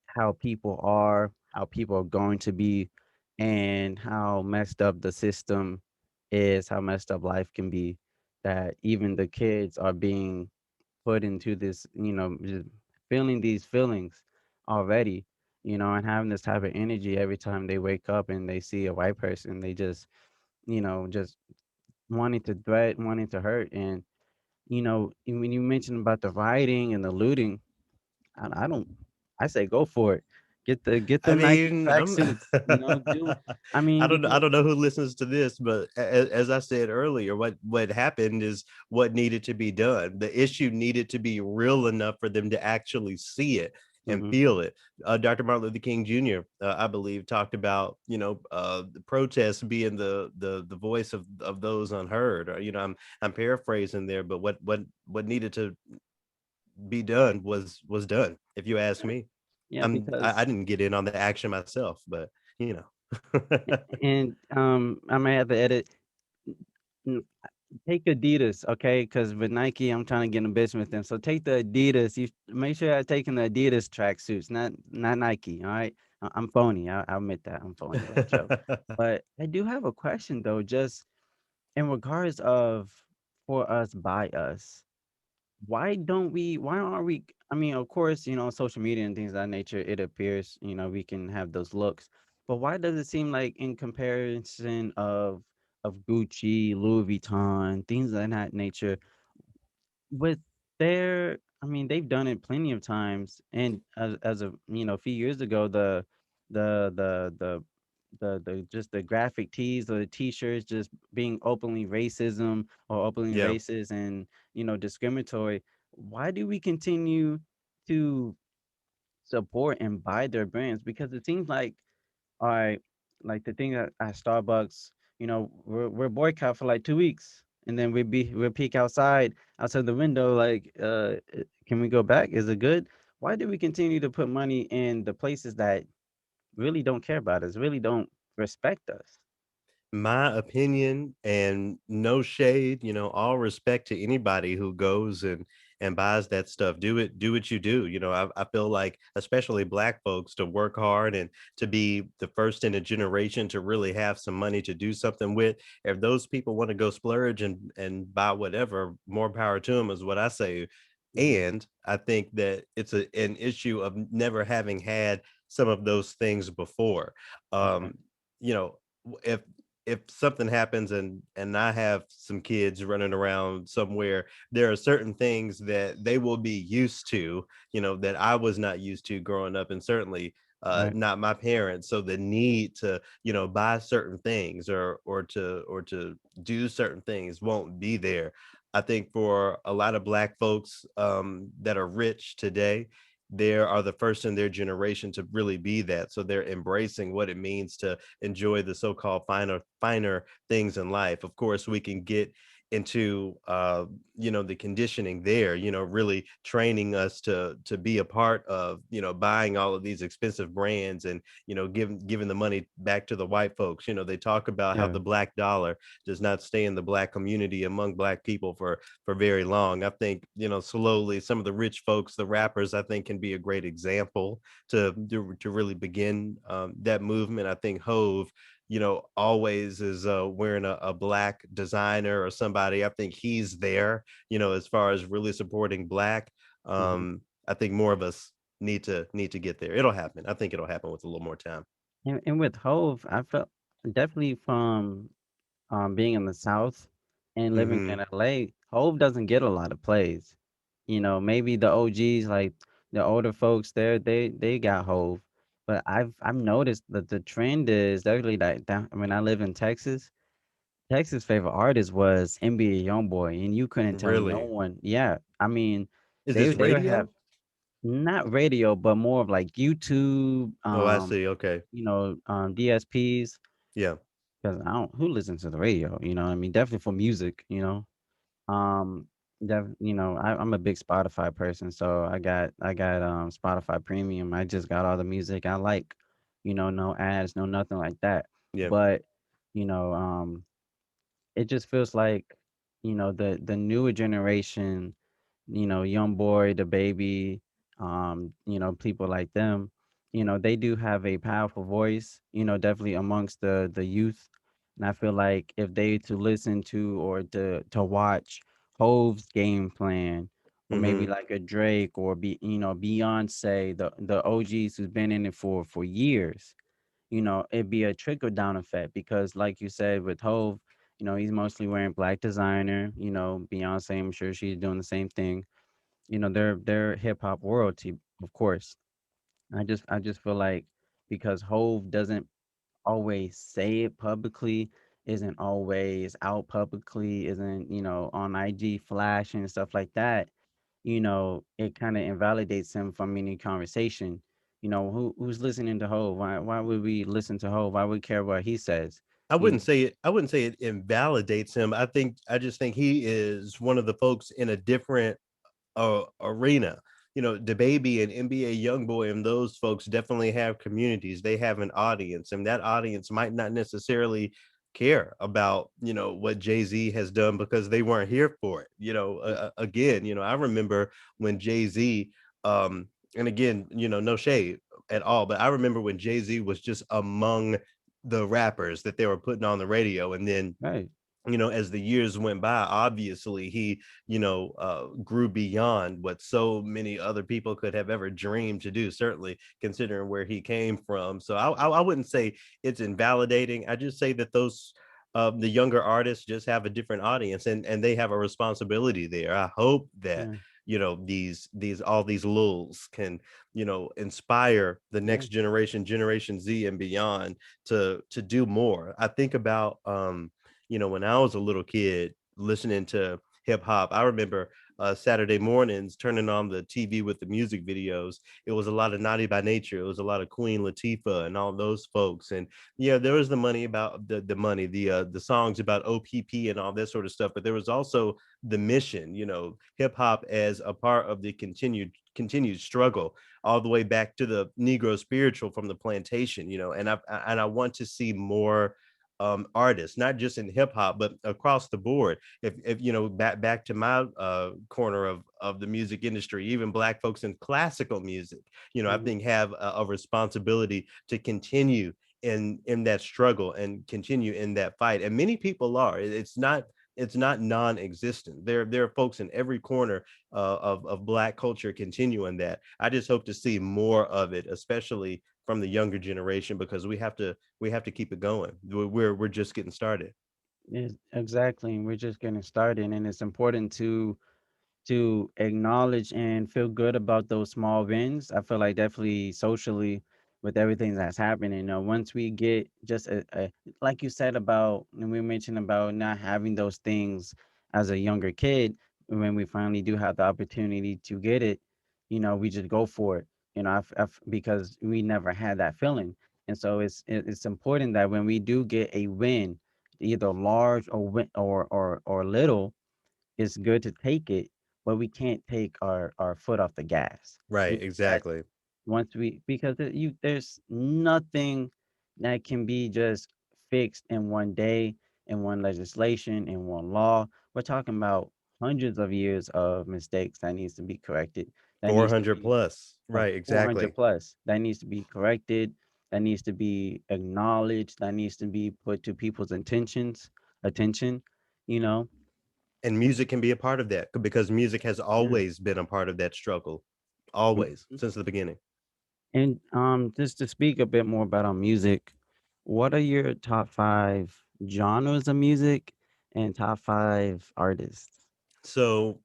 how people are, how people are going to be, and how messed up the system is, how messed up life can be. That even the kids are being put into this, just feeling these feelings already, and having this type of energy every time they wake up and they see a white person, they just wanting to threat, wanting to hurt. And, and when you mentioned about the rioting and the looting, I don't. I say go for it. Get I them Nike mean, tracksuits. Do. I mean, I because don't know who listens to this, but as I said earlier, what happened is what needed to be done. The issue needed to be real enough for them to actually see it and hmm feel it. Dr. Martin Luther King Jr., I believe, talked about the protests being the voice of those unheard. Or, I'm paraphrasing there, but what needed to be done was done. If you ask me, yeah, I because didn't get in on the action myself, but you know. and I may have to edit. mm, Take Adidas, okay? Because with Nike, I'm trying to get in business with them. So take the Adidas. You make sure I'm taking the Adidas tracksuits, not Nike. All right, I'm phony. I admit that I'm phony. That's a joke. But I do have a question though, just in regards of for us by us. Why aren't we I mean, of course, social media and things of that nature, it appears, we can have those looks. But why does it seem like in comparison of Gucci, Louis Vuitton, things of that nature, with their I mean, they've done it plenty of times, and as of, a few years ago, the the the the just the graphic tees or the t-shirts just being openly racism or openly Yeah. racist and, discriminatory. Why do we continue to support and buy their brands? Because it seems like, all right, like the thing at Starbucks, we're boycott for like 2 weeks, and then we'll peek outside the window, like, can we go back? Is it good? Why do we continue to put money in the places that really don't care about us, really don't respect us? My opinion, and no shade, all respect to anybody who goes and buys that stuff. Do what you do. I feel like, especially black folks, to work hard and to be the first in a generation to really have some money to do something with. If those people want to go splurge and buy whatever, more power to them is what I say. Mhm. And I think that it's an issue of never having had some of those things before. Okay. Um, if something happens and I have some kids running around somewhere, there are certain things that they will be used to, that I was not used to growing up, and certainly Right. not my parents. So the need to, buy certain things or to do certain things won't be there. I think for a lot of black folks that are rich today, they are the first in their generation to really be that. So they're embracing what it means to enjoy the so-called finer things in life. Of course, we can get into the conditioning there, really training us to be a part of, buying all of these expensive brands and, giving the money back to the white folks. They talk about how Yeah. the black dollar does not stay in the black community among black people for very long. I think, slowly some of the rich folks, the rappers, I think can be a great example to really begin that movement. I think Hove, always is wearing a black designer or somebody. I think he's there, as far as really supporting black. Mhm. I think more of us need to get there. It'll happen. I think it'll happen with a little more time. And with Hove, I felt definitely from being in the South and living Hmm. in LA, Hove doesn't get a lot of plays. Maybe the OGs, like the older folks there, they got Hove. But I've noticed that the trend is definitely that when I live in Texas, Texas' favorite artist was NBA YoungBoy, and you couldn't tell no Really? one. Yeah, I mean, Is they this they would have radio? not radio, but more of like YouTube, Oh, I see, okay. DSPs. Yeah, Because I don't who listens to the radio. You know what I mean? Definitely for music. Um, I'm a big Spotify person, so I got Spotify Premium. I just got all the music I like. No ads, no nothing like that. yeah. But you know, um, it just feels like the newer generation, young boy, the baby, people like them, they do have a powerful voice, definitely amongst the youth. And I feel like if they to listen to or to watch Hove's game plan, or maybe Mhm. like a Drake or Beyonce, the OGs who's been in it for years, it'd be a trickle down effect because, like you said, with Hove, he's mostly wearing black designer. Beyonce, I'm sure she's doing the same thing. They're hip hop royalty, of course. I just feel like because Hove doesn't always say it publicly, isn't always out publicly, isn't on IG flashing and stuff like that, it kind of invalidates him from any conversation. Who's listening to Hove? Why would we listen to Hove? Why would we care what he says? You know, I wouldn't say it invalidates him. I just think he is one of the folks in a different arena. You know, the baby and NBA YoungBoy and those folks definitely have communities. They have an audience, and that audience might not necessarily care about what Jay Z has done because they weren't here for it. Again, I remember when Jay Z, and again, no shade at all, but I remember when Jay Z was just among the rappers that they were putting on the radio, and then right? as the years went by, obviously he, grew beyond what so many other people could have ever dreamed to do, certainly considering where he came from. So I wouldn't say it's invalidating. I just say that those the younger artists just have a different audience, and they have a responsibility there. I hope that Yeah, these all these lulls can inspire the yeah, next generation, Generation Z and beyond, to do more. I think about when I was a little kid listening to hip hop, I remember Saturday mornings turning on the TV with the music videos. It was a lot of Naughty by Nature. It was a lot of Queen Latifah and all those folks. And yeah, there was the money about the money, the songs about OPP and all that sort of stuff. But there was also the mission, hip hop as a part of the continued struggle all the way back to the Negro spiritual from the plantation, and I want to see more artists, not just in hip hop, but across the board. If back to my corner of the music industry, even Black folks in classical music, I mhm, think have a responsibility to continue in that struggle and continue in that fight. And many people are. It's not non-existent. There are folks in every corner of Black culture continuing that. I just hope to see more of it, especially from the younger generation, because we have to keep it going. We're just getting started. yes, exactly. And we're just getting started, and it's important to acknowledge and feel good about those small wins. I feel like definitely socially with everything that's happening, once we get just like you said about, and we mentioned about not having those things as a younger kid, when we finally do have the opportunity to get it, we just go for it, because we never had that feeling. And so it's important that when we do get a win, either large or little, it's good to take it, but we can't take our foot off the gas. Right, That exactly. once we because there's nothing that can be just fixed in one day, in one legislation, in one law. We're talking about hundreds of years of mistakes that needs to be corrected. That needs to 400 be plus. Right, 400 exactly. plus. That needs to be corrected. That needs to be acknowledged. That needs to be put to people's attention. You know, And music can be a part of that because music has yeah. always been a part of that struggle, always Mhm. since the beginning. And just to speak a bit more about our music, what are your top five genres of music and top five artists? So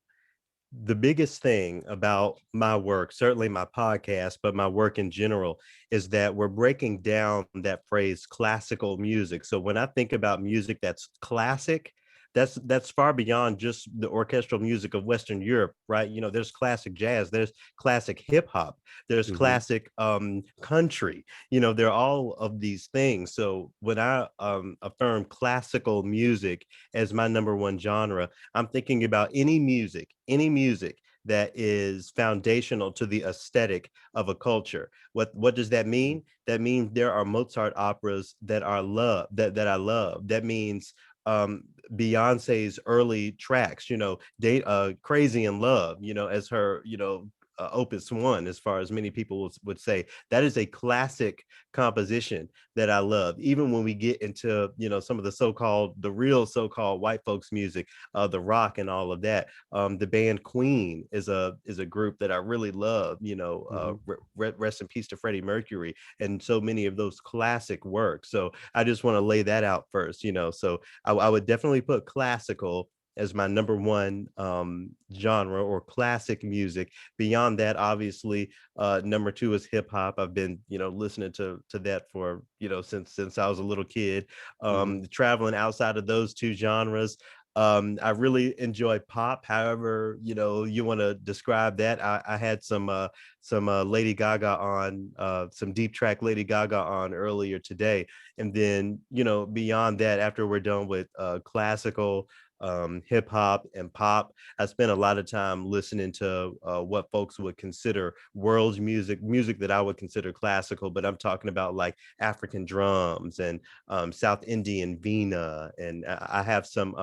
The biggest thing about my work, certainly my podcast, but my work in general, is that we're breaking down that phrase classical music. So when I think about music that's classic, that's far beyond just the orchestral music of Western Europe, right? There's classic jazz, there's classic hip hop, there's Hmm. classic country. There are all of these things. So when I affirm classical music as my number one genre, I'm thinking about any music that is foundational to the aesthetic of a culture. What does that mean? That means there are Mozart operas that I love. That means Beyonce's early tracks, Crazy in Love, as her, opus one, as far as many people would say. That is a classic composition that I love. Even when we get into, some of the real so-called white folks music, the rock and all of that. The band Queen is a group that I really love. Hmm. Rest in peace to Freddie Mercury and so many of those classic works. So I just want to lay that out first. So I would definitely put classical as my number one genre or classic music. Beyond that, obviously, number two is hip hop. I've been, listening to that for, since I was a little kid. Hmm. Traveling outside of those two genres, I really enjoy pop. However, you want to describe that. I had some Lady Gaga on, some deep track Lady Gaga on earlier today, and then beyond that, after we're done with classical, hip hop and pop, I spent a lot of time listening to what folks would consider world music that I would consider classical. But I'm talking about like African drums and South Indian vina, and I have some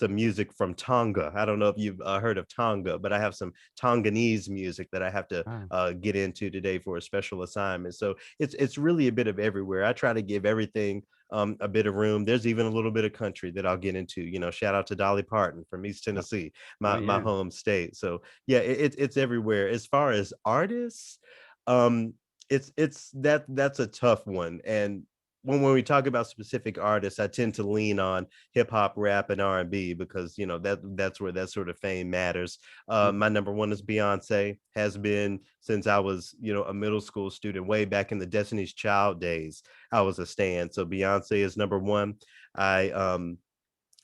music from Tonga. I don't know if you've heard of Tonga, but I have some Tonganese music that I have to Ah, get into today for a special assignment. So it's really a bit of everywhere. I try to give everything a bit of room. There's even a little bit of country that I'll get into. Shout out to Dolly Parton from East oh, Tennessee, oh my yeah. home state. So yeah, it's everywhere. As far as artists, um, that's a tough one. And when we talk about specific artists, I tend to lean on hip hop, rap, and R&B because that's where that sort of fame matters. Mhm. My number one is Beyonce. Has been since I was a middle school student, way back in the Destiny's Child days. I was a stan. So Beyonce is number one. I um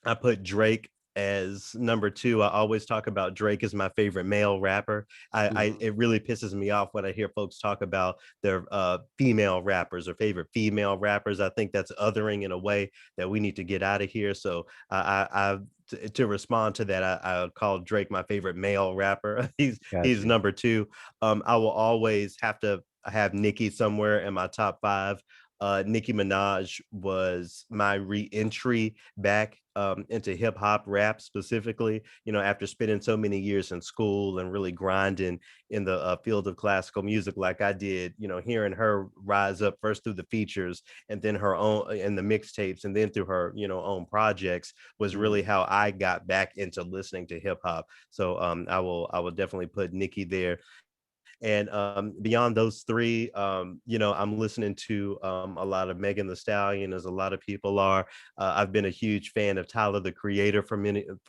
I put Drake as number two. I always talk about Drake as my favorite male rapper. I Mhm. it really pisses me off when I hear folks talk about their female rappers or favorite female rappers. I think that's othering in a way that we need to get out of here. So to respond to that, I call Drake my favorite male rapper. Got He's you. number two. I will always have to have Nicki somewhere in my top five. Nicki Minaj was my re-entry back into hip hop rap specifically. After spending so many years in school and really grinding in the field of classical music like I did, hearing her rise up first through the features and then her own in the mixtapes and then through her, own projects was really Mhm. how I got back into listening to hip hop. So I will definitely put Nicki there. And beyond those three, I'm listening to a lot of Megan the Stallion, as a lot of people are. I've been a huge fan of Tyler the Creator for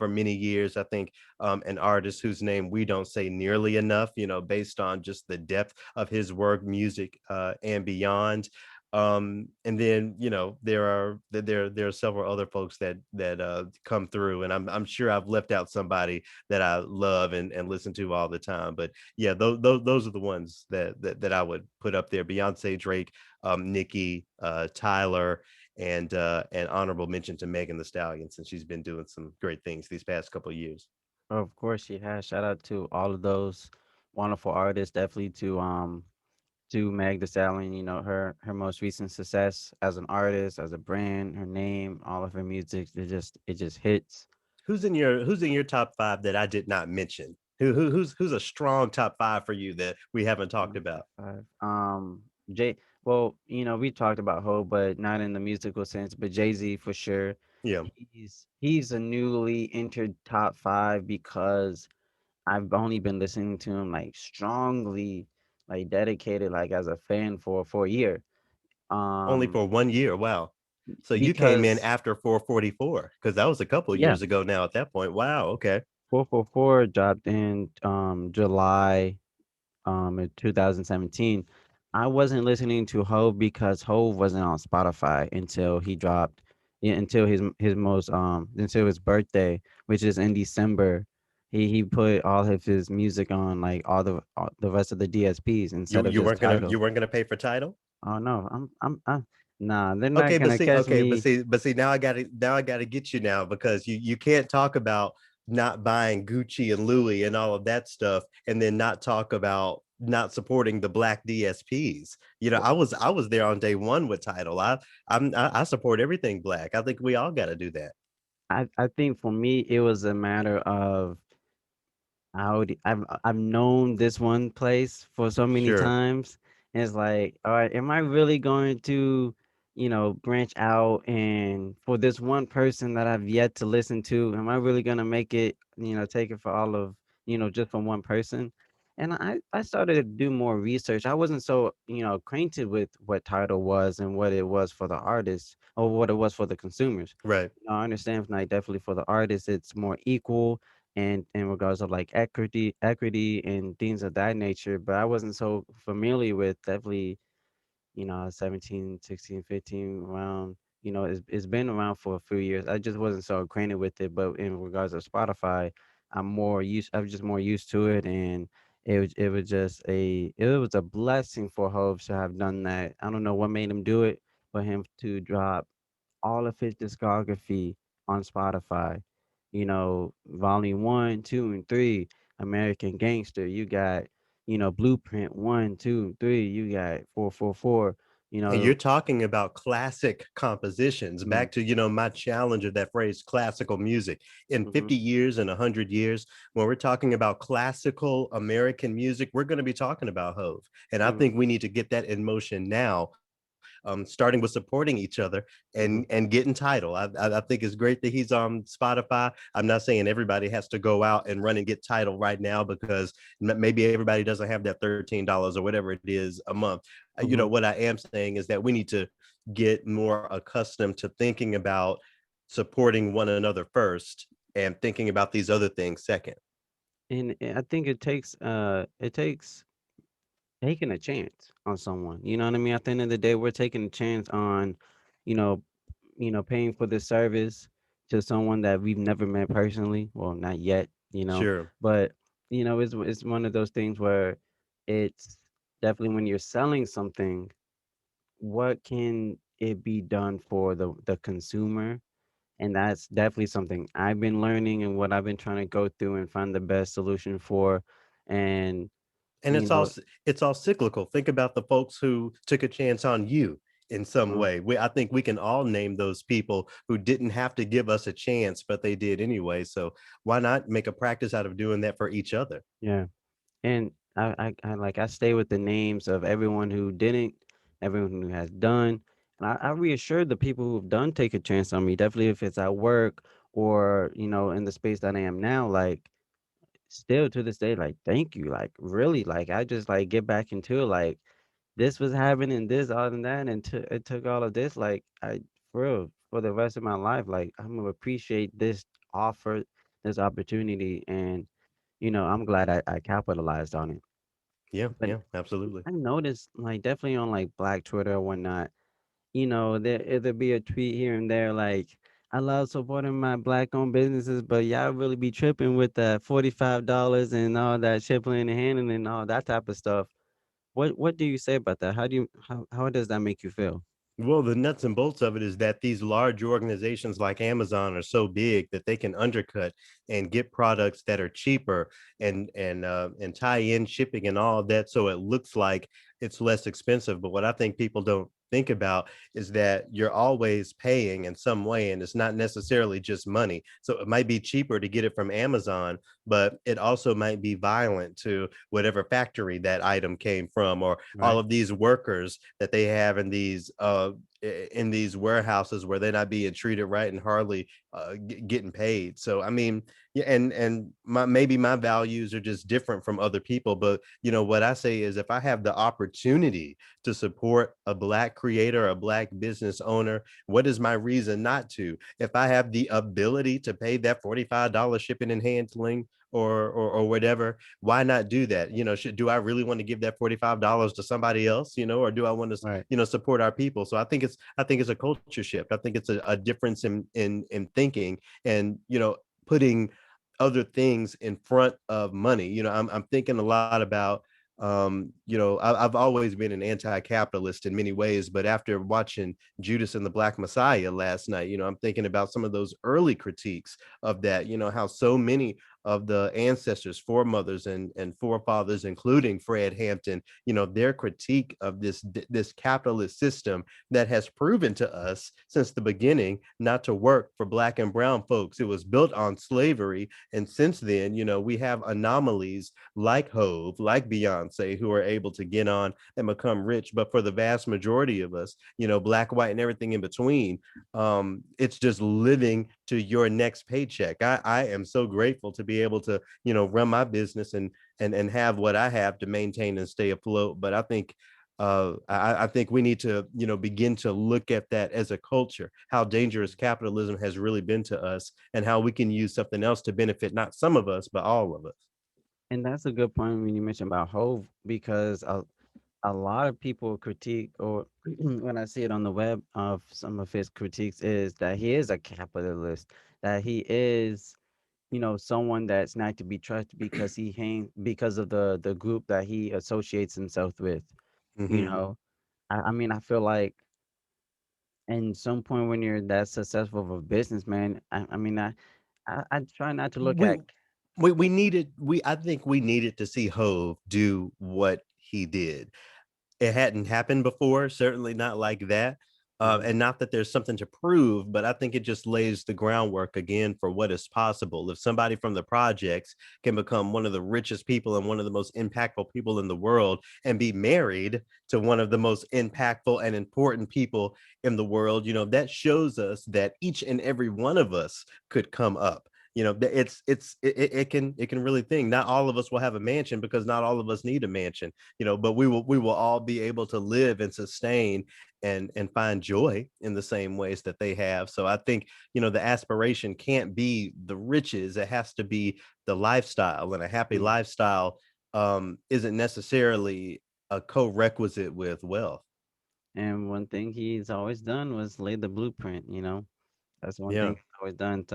many years. I think an artist whose name we don't say nearly enough, based on just the depth of his work, music, and beyond. And then there are several other folks that come through, and I'm sure I've left out somebody that I love and listen to all the time. But yeah, those are the ones that I would put up there: Beyonce, Drake, Nicki, Tyler, and honorable mention to Megan the Stallion, since she's been doing some great things these past couple of years. Of course she has. Shout out to all of those wonderful artists. Definitely to Meg Thee Stallion. You know her most recent success as an artist, as a brand, her name, all of her music. It just hits. Who's in your top five that I did not mention? Who's a strong top five for you that we haven't talked Top about? five. Jay. Well, we talked about Ho, but not in the musical sense. But Jay Z for sure. Yeah, He's a newly entered top five because I've only been listening to him like strongly, like dedicated, like as a fan for a year. only Um, for 1 year. Wow. So you came in because after 444, because that was a couple yeah, years ago now. At that point, wow. Okay. 444 dropped in July in 2017. I wasn't listening to Hove because Hove wasn't on Spotify until he dropped, yeah, until his most until his birthday, which is in December. He put all of his music on like all the rest of the DSPs instead of You just weren't gonna Title. you weren't gonna pay for title. Oh no, nah, they're not Okay, gonna catch me. but see, now I gotta get you now because you can't talk about not buying Gucci and Louis and all of that stuff, and then not talk about not supporting the black DSPs. You know, I was there on day one with title. I support everything black. I think we all got to do that. I think for me it was a matter of I've known this one place for so many Sure. times, and it's like, all right, am I really going to, branch out and for this one person that I've yet to listen to, am I really gonna make it, take it for all of, just from one person? And I started to do more research. I wasn't so, acquainted with what title was and what it was for the artists or what it was for the consumers. Right. I understand, like, definitely for the artists, it's more equal and in regards of like equity and things of that nature, but I wasn't so familiar with definitely, 17, 16, 15 around, it's been around for a few years. I just wasn't so acquainted with it, but in regards of Spotify, I was just more used to it, and it was a blessing for Hove to have done that. I don't know what made him do it, for him to drop all of his discography on Spotify. Volume 1, 2, and 3, American Gangster. You got, Blueprint 1, 2, and 3. You got 444. You And you're know, talking about classic compositions. mm, Back to, my challenge of that phrase, classical music. In mm-hmm, 50 years and 100 years, when we're talking about classical American music, we're going to be talking about Hove. And I mm-hmm, think we need to get that in motion now, starting with supporting each other mm-hmm, and getting title. I think it's great that he's on Spotify. I'm not saying everybody has to go out and run and get title right now because maybe everybody doesn't have that $13 or whatever it is a month. mm-hmm. What I am saying is that we need to get more accustomed to thinking about supporting one another first and thinking about these other things second. And I think it takes taking a chance on someone. You know what I mean? At the end of the day, we're taking a chance on, you know, paying for this service to someone that we've never met personally. Well, not yet, Sure. but it's one of those things where it's definitely when you're selling something, what can it be done for the consumer? And that's definitely something I've been learning and what I've been trying to go through and find the best solution for. And And you know, it's all cyclical. Think about the folks who took a chance on you in some uh, way. I think we can all name those people who didn't have to give us a chance, but they did anyway. So why not make a practice out of doing that for each other? yeah. And I stay with the names of everyone who didn't, everyone who has done. And I reassure the people who've done take a chance on me, definitely if it's at work or, in the space that I am now, like still to this day, like thank you. Like really, like I just like get back into it. Like this was happening, this, all and that, and it took all of this. Like I for real, for the rest of my life, like I'm gonna appreciate this offer, this opportunity, and I'm glad I capitalized on it. Yeah, But yeah, absolutely. I noticed, like, definitely on like Black Twitter or whatnot, there be a tweet here and there like, I love supporting my black owned businesses, but y'all really be tripping with the $45 and all that shipping and handling and all that type of stuff. What do you say about that? How does that make you feel? Well, the nuts and bolts of it is that these large organizations like Amazon are so big that they can undercut and get products that are cheaper and tie in shipping and all of that, so it looks like it's less expensive. But what I think people don't think about is that you're always paying in some way, and it's not necessarily just money. So it might be cheaper to get it from Amazon, but it also might be violent to whatever factory that item came from, or all Right. of these workers that they have in these warehouses where they're not being treated right and hardly getting paid. So I mean, yeah, and maybe my values are just different from other people, but what I say is if I have the opportunity to support a black creator, a black business owner, what is my reason not to? If I have the ability to pay that $45 shipping and handling or whatever, why not do that? Do I really want to give that $45 to somebody else, or do I want to, Right. support our people? So I think it's a culture shift. I think it's a difference in thinking, and putting other things in front of money. I'm thinking a lot about I've always been an anti-capitalist in many ways, but after watching Judas and the Black Messiah last night, I'm thinking about some of those early critiques of that, how so many of the ancestors, foremothers and forefathers, including Fred Hampton, their critique of this capitalist system that has proven to us since the beginning not to work for black and brown folks. It was built on slavery, and since then, we have anomalies like Hove, like Beyonce, who are able to get on and become rich. But for the vast majority of us, black, white, and everything in between, it's just living to your next paycheck. I am so grateful to be able to, run my business and have what I have to maintain and stay afloat. But I think I think we need to, begin to look at that as a culture, how dangerous capitalism has really been to us, and how we can use something else to benefit not some of us, but all of us. And that's a good point when you mentioned about Hove, because a lot of people critique, or when I see it on the web of some of his critiques, is that he is a capitalist, that he is, someone that's not to be trusted because because of the group that he associates himself with. You Hmm. know, I mean, I feel like in some point when you're that successful of a businessman, I mean, I try not to look We at. we needed we I think we needed to see Hove do what he did. It hadn't happened before, certainly not like that. Mhm. And not that there's something to prove, but I think it just lays the groundwork again for what is possible. If somebody from the projects can become one of the richest people and one of the most impactful people in the world and be married to one of the most impactful and important people in the world, that shows us that each and every one of us could come up. It can really think. Not all of us will have a mansion because not all of us need a mansion, but we will all be able to live and sustain and find joy in the same ways that they have. So I think, the aspiration can't be the riches. It has to be the lifestyle, and a happy Mm. lifestyle isn't necessarily a co-requisite with wealth. And one thing he's always done was lay the blueprint. That's one thing Yeah. he's always done.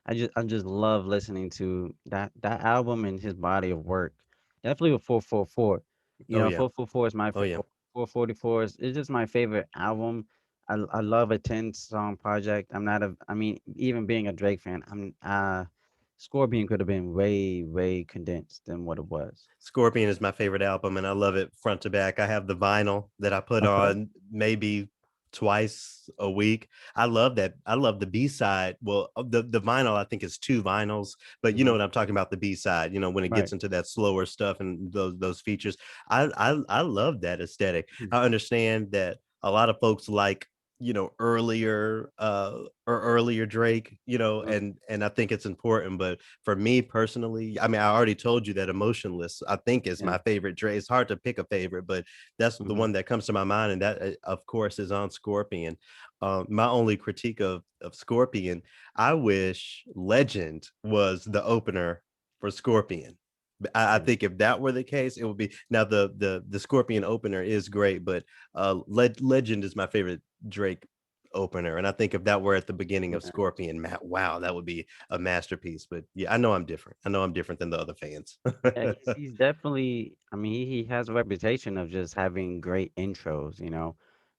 I just love listening to that album and his body of work. Definitely with 444. Oh yeah. 444 is my Oh yeah. 444 is just my favorite album. I love a 10-song project. I'm not a I mean, even being a Drake fan, Scorpion could have been way, way condensed than what it was. Scorpion is my favorite album, and I love it front to back. I have the vinyl that I put Okay. on maybe twice a week. I love that. I love the B side. Well, the vinyl I think is two vinyls, but you know Hmm. what I'm talking about, the B side. When it gets Right. into that slower stuff and those features. I love that aesthetic. Mm. I understand that a lot of folks like earlier Drake, Mm. and I think it's important, but for me personally, I mean, I already told you that Emotionless, I think, is Yeah. my favorite Dre. It's hard to pick a favorite, but that's the Hmm. one that comes to my mind, and that, of course, is on Scorpion. My only critique of Scorpion, I wish Legend was the opener for Scorpion. I Yeah. think if that were the case, it would be. Now the Scorpion opener is great, but Legend is my favorite Drake opener, and I think if that were at the beginning of Yeah. Scorpion, wow, that would be a masterpiece. But yeah, I know I'm different. I know I'm different than the other fans. Yeah, he's definitely. I mean, he has a reputation of just having great intros.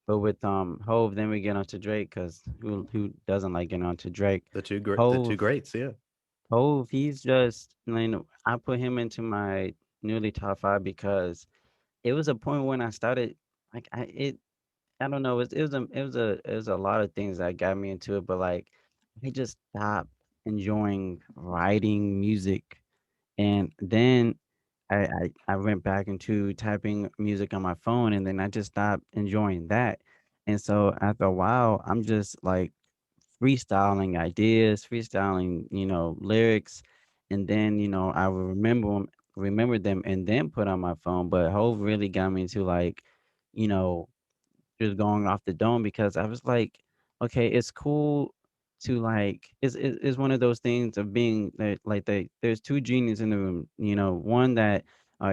But with Hove, then we get onto Drake, because who doesn't like getting onto Drake? The two Hove, greats, yeah. Hove, he's just. I put him into my newly top five because it was a point when I started, like, I don't know, it was a lot of things that got me into it, but like I just stopped enjoying writing music. And then I went back into typing music on my phone, and then I just stopped enjoying that. And so after a while, I'm just like freestyling ideas, freestyling, lyrics, and then, I will remember them and then put on my phone. But Hove really got me to like, you know, just going off the dome because I was like, okay, it's cool to like it's one of those things of being that like there's two geniuses in the room, one that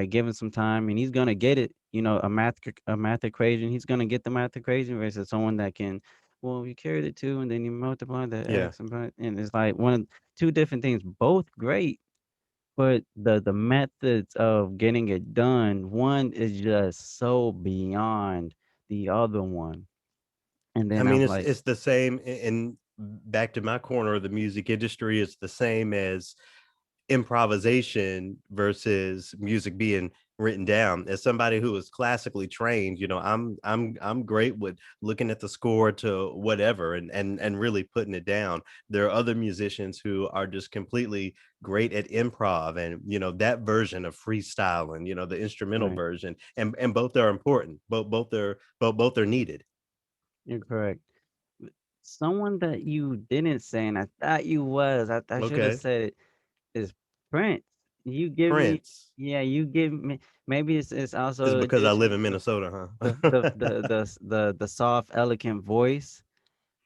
given some time and he's gonna get it, a math equation, he's gonna get the math equation versus someone that can, well, you carry the two and then you multiply the Yeah. x and it's like one of two different things, both great, but the methods of getting it done, one is just so beyond the other one. And I then I mean, was like, it's the same in back to my corner of the music industry, it's the same as improvisation versus music being written down. As somebody who is classically trained, I'm great with looking at the score to whatever and really putting it down. There are other musicians who are just completely great at improv and that version of freestyling, the instrumental right, version, and both are important. Both are needed. you're correct. Someone that you didn't say, and I thought you was, I should have Okay. said it, is Prince. You give me, Prince yeah, you give me. Maybe it's is also because I just live in Minnesota, huh? the soft, elegant voice,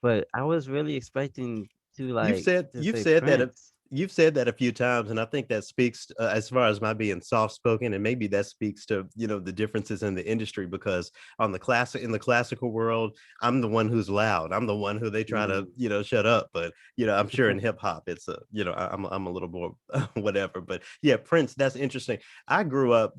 but I was really expecting to You've like said to you've say said that a, Prince. you've said that a few times, and I think that speaks as far as my being soft spoken, and maybe that speaks to the differences in the industry. Because on the classic in the classical world, I'm the one who's loud. I'm the one who they try to Mm. shut up. But I'm sure in hip hop, it's I'm a little more whatever. But yeah, Prince. That's interesting. I grew up.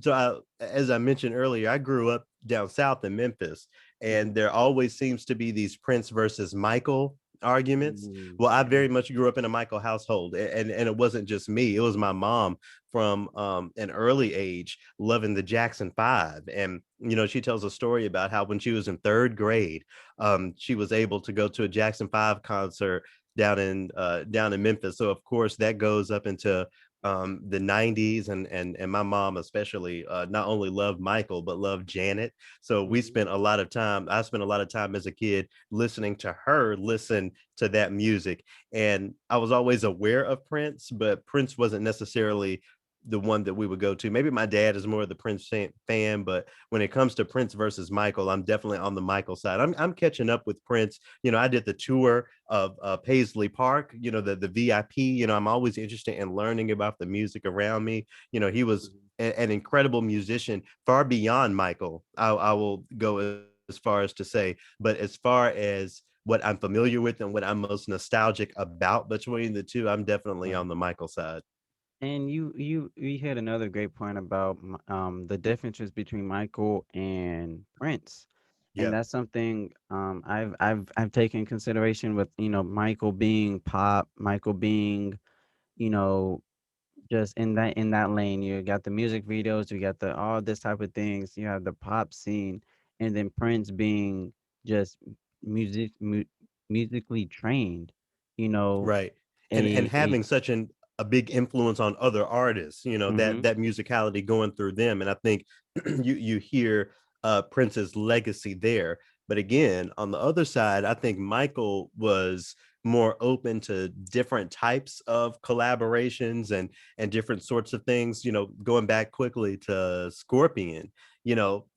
As I mentioned earlier, I grew up down south in Memphis, Mhm. and there always seems to be these Prince versus Michael arguments. Well, I Yeah. very much grew up in a Michael household, and it wasn't just me; it was my mom from an early age loving the Jackson Five, and she tells a story about how when she was in third grade, she was able to go to a Jackson Five concert down in Memphis. So of course that goes up into the 90s, and my mom especially not only loved Michael but loved Janet. So Mhm. I spent a lot of time as a kid listening to her listen to that music. And I was always aware of Prince, but Prince wasn't necessarily the one that we would go to. Maybe my dad is more of the Prince fan, but when it comes to Prince versus Michael, I'm definitely on the Michael side. I'm catching up with Prince. I did the tour of Paisley Park, the VIP. I'm always interested in learning about the music around me. He was Mhm. an incredible musician, far beyond Michael. I will go as far as to say, but as far as what I'm familiar with and what I'm most nostalgic about between the two, I'm definitely on the Right. Michael side. And you hit another great point about the differences between Michael and Prince, and Yeah, that's something I've taken consideration with, Michael being pop, Michael being, you know just in that lane. You got the music videos, you got the all this type of things, you have the pop scene, and then Prince being just music musically trained, you know right. And a having such a big influence on other artists, that mhm. musicality going through them. And I think you hear Prince's legacy there. But again, on the other side, I think Michael was more open to different types of collaborations and different sorts of things. Going back quickly to Scorpion,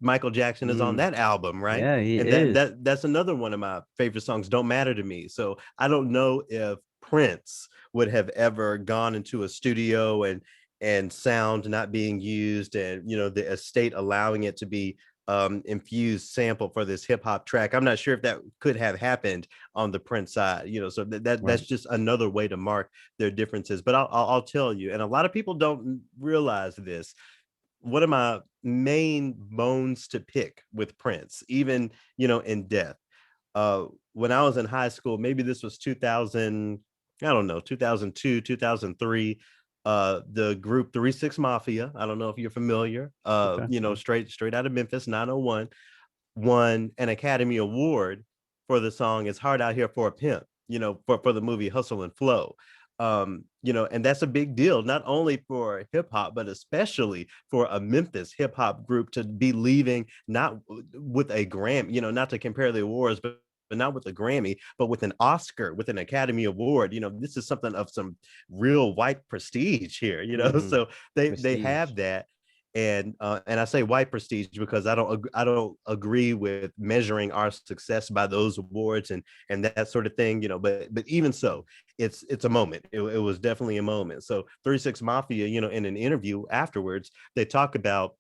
Michael Jackson is on Mm. that album, right? Yeah, he And is. that's another one of my favorite songs, Don't Matter to Me. So I don't know if Prince would have ever gone into a studio and sound not being used, and the estate allowing it to be infused sample for this hip hop track. I'm not sure if that could have happened on the Prince side. So that's Right. just another way to mark their differences. But I'll tell you, and a lot of people don't realize this. One of my main bones to pick with Prince, even in death, when I was in high school, maybe this was 2000, I don't know, 2002, 2003. The group 36 Mafia, I don't know if you're familiar, Okay. Yeah. straight out of Memphis, 901, won an Academy Award for the song "It's Hard Out Here for a Pimp," for the movie Hustle and Flow. And that's a big deal, not only for hip hop, but especially for a Memphis hip hop group to be leaving not with a Grammy, not to compare the awards, but not with a Grammy, but with an Oscar, with an Academy Award. This is something of some real white prestige here, Mm-hmm. So they Prestige. have that. And I say white prestige because I don't agree with measuring our success by those awards and that sort of thing, but even so, it's a moment. It was definitely a moment. So 36 Mafia, in an interview afterwards, they talk about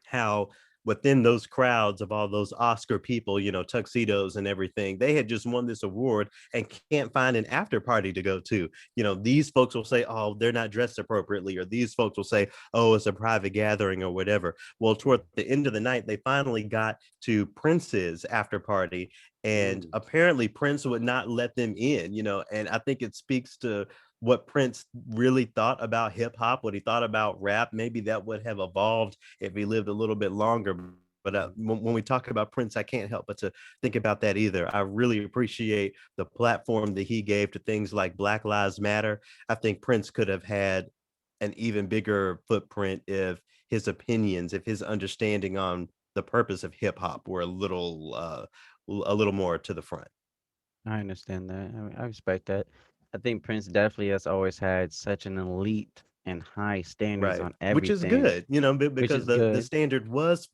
how within those crowds of all those Oscar people, tuxedos and everything, they had just won this award and can't find an after party to go to. These folks will say, oh, they're not dressed appropriately, or these folks will say, oh, it's a private gathering or whatever. Well, toward the end of the night, they finally got to Prince's after party, and Mm. apparently Prince would not let them in, and I think it speaks to what Prince really thought about hip hop, what he thought about rap. Maybe that would have evolved if he lived a little bit longer. But Mm. when we talk about Prince, I can't help but to think about that either. I really appreciate the platform that he gave to things like Black Lives Matter. I think Prince could have had an even bigger footprint if his opinions, if his understanding on the purpose of hip hop were a little more to the front. I understand that. I respect that. I think Prince definitely has always had such an elite and high standards Right, on which is everything, good, which because is the good. standard was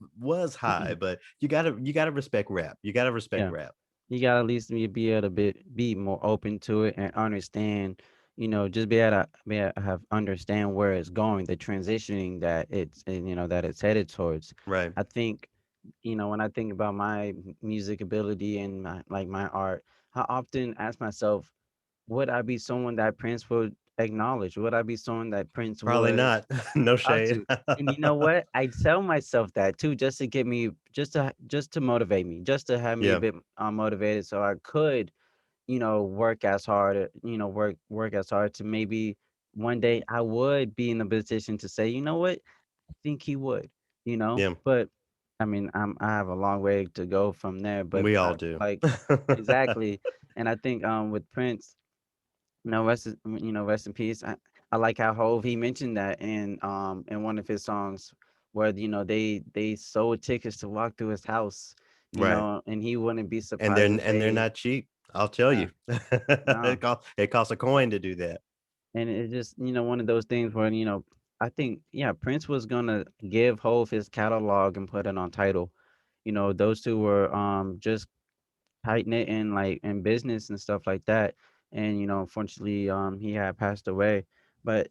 high, but you gotta respect rap. You gotta respect Yeah. rap. You gotta at least be able to be more open to it and understand, just be able to have understand where it's going, the transitioning that it's and that it's headed towards. Right. I think, when I think about my music ability and my art, I often ask myself, would I be someone that Prince would acknowledge? Would I be someone that Prince Probably would not. No talk shade. to? And you know what? I tell myself that too, just to get me, just to motivate me, just to have me a Yeah, bit motivated, so I could, work as hard, work as hard to maybe one day I would be in a position to say, you know what? I think he would, yeah, but I mean, I have a long way to go from there, but we all I do. like exactly, and I think with Prince. No, rest in peace. I like how Hove he mentioned that in one of his songs where they sold tickets to walk through his house, Right, and he wouldn't be and surprised they're if and they're they not cheap, I'll tell uh, you. no. It costs a coin to do that. And it's just, one of those things where, I think, yeah, Prince was gonna give Hove his catalog and put it on title. Those two were just tight knit in like in business and stuff like that. And unfortunately, he had passed away. But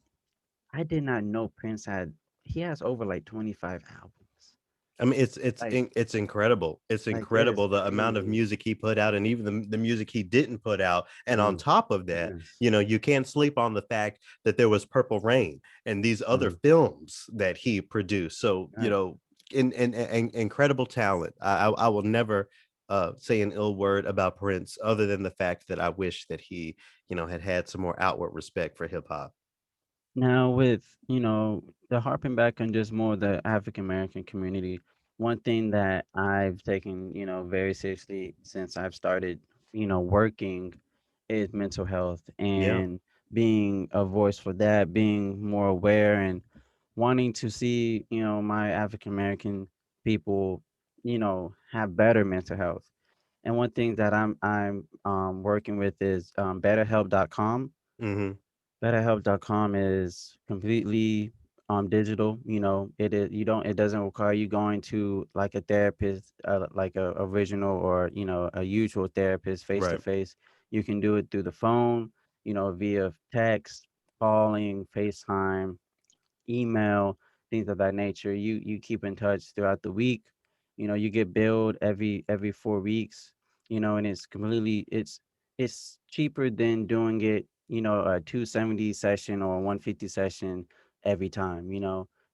I did not know Prince he has over like 25 albums. I mean, Like it's incredible. It's it is incredible the amount of crazy. music he put out, and even the music he didn't put out. And on Mm, top of that, goodness. you can't sleep on the fact that there was Purple Rain and these other Mm, films that he produced. So, right. in incredible talent. I will never say an ill word about Prince, other than the fact that I wish that he, had had some more outward respect for hip hop. Now with, the harping back on just more the African American community, one thing that I've taken, very seriously since I've started, working is mental health Yeah. and being a voice for that, being more aware and wanting to see, my African American people, have better mental health. And one thing that I'm working with is betterhelp.com. Hmm. BetterHelp.com is completely digital. It doesn't require you going to like a therapist, like a original or a usual therapist face to Right. face. You can do it through the phone, via text, calling, FaceTime, email, things of that nature. You keep in touch throughout the week. You get billed every 4 weeks. And it's cheaper than doing it. A 270 session or a 150 session every time.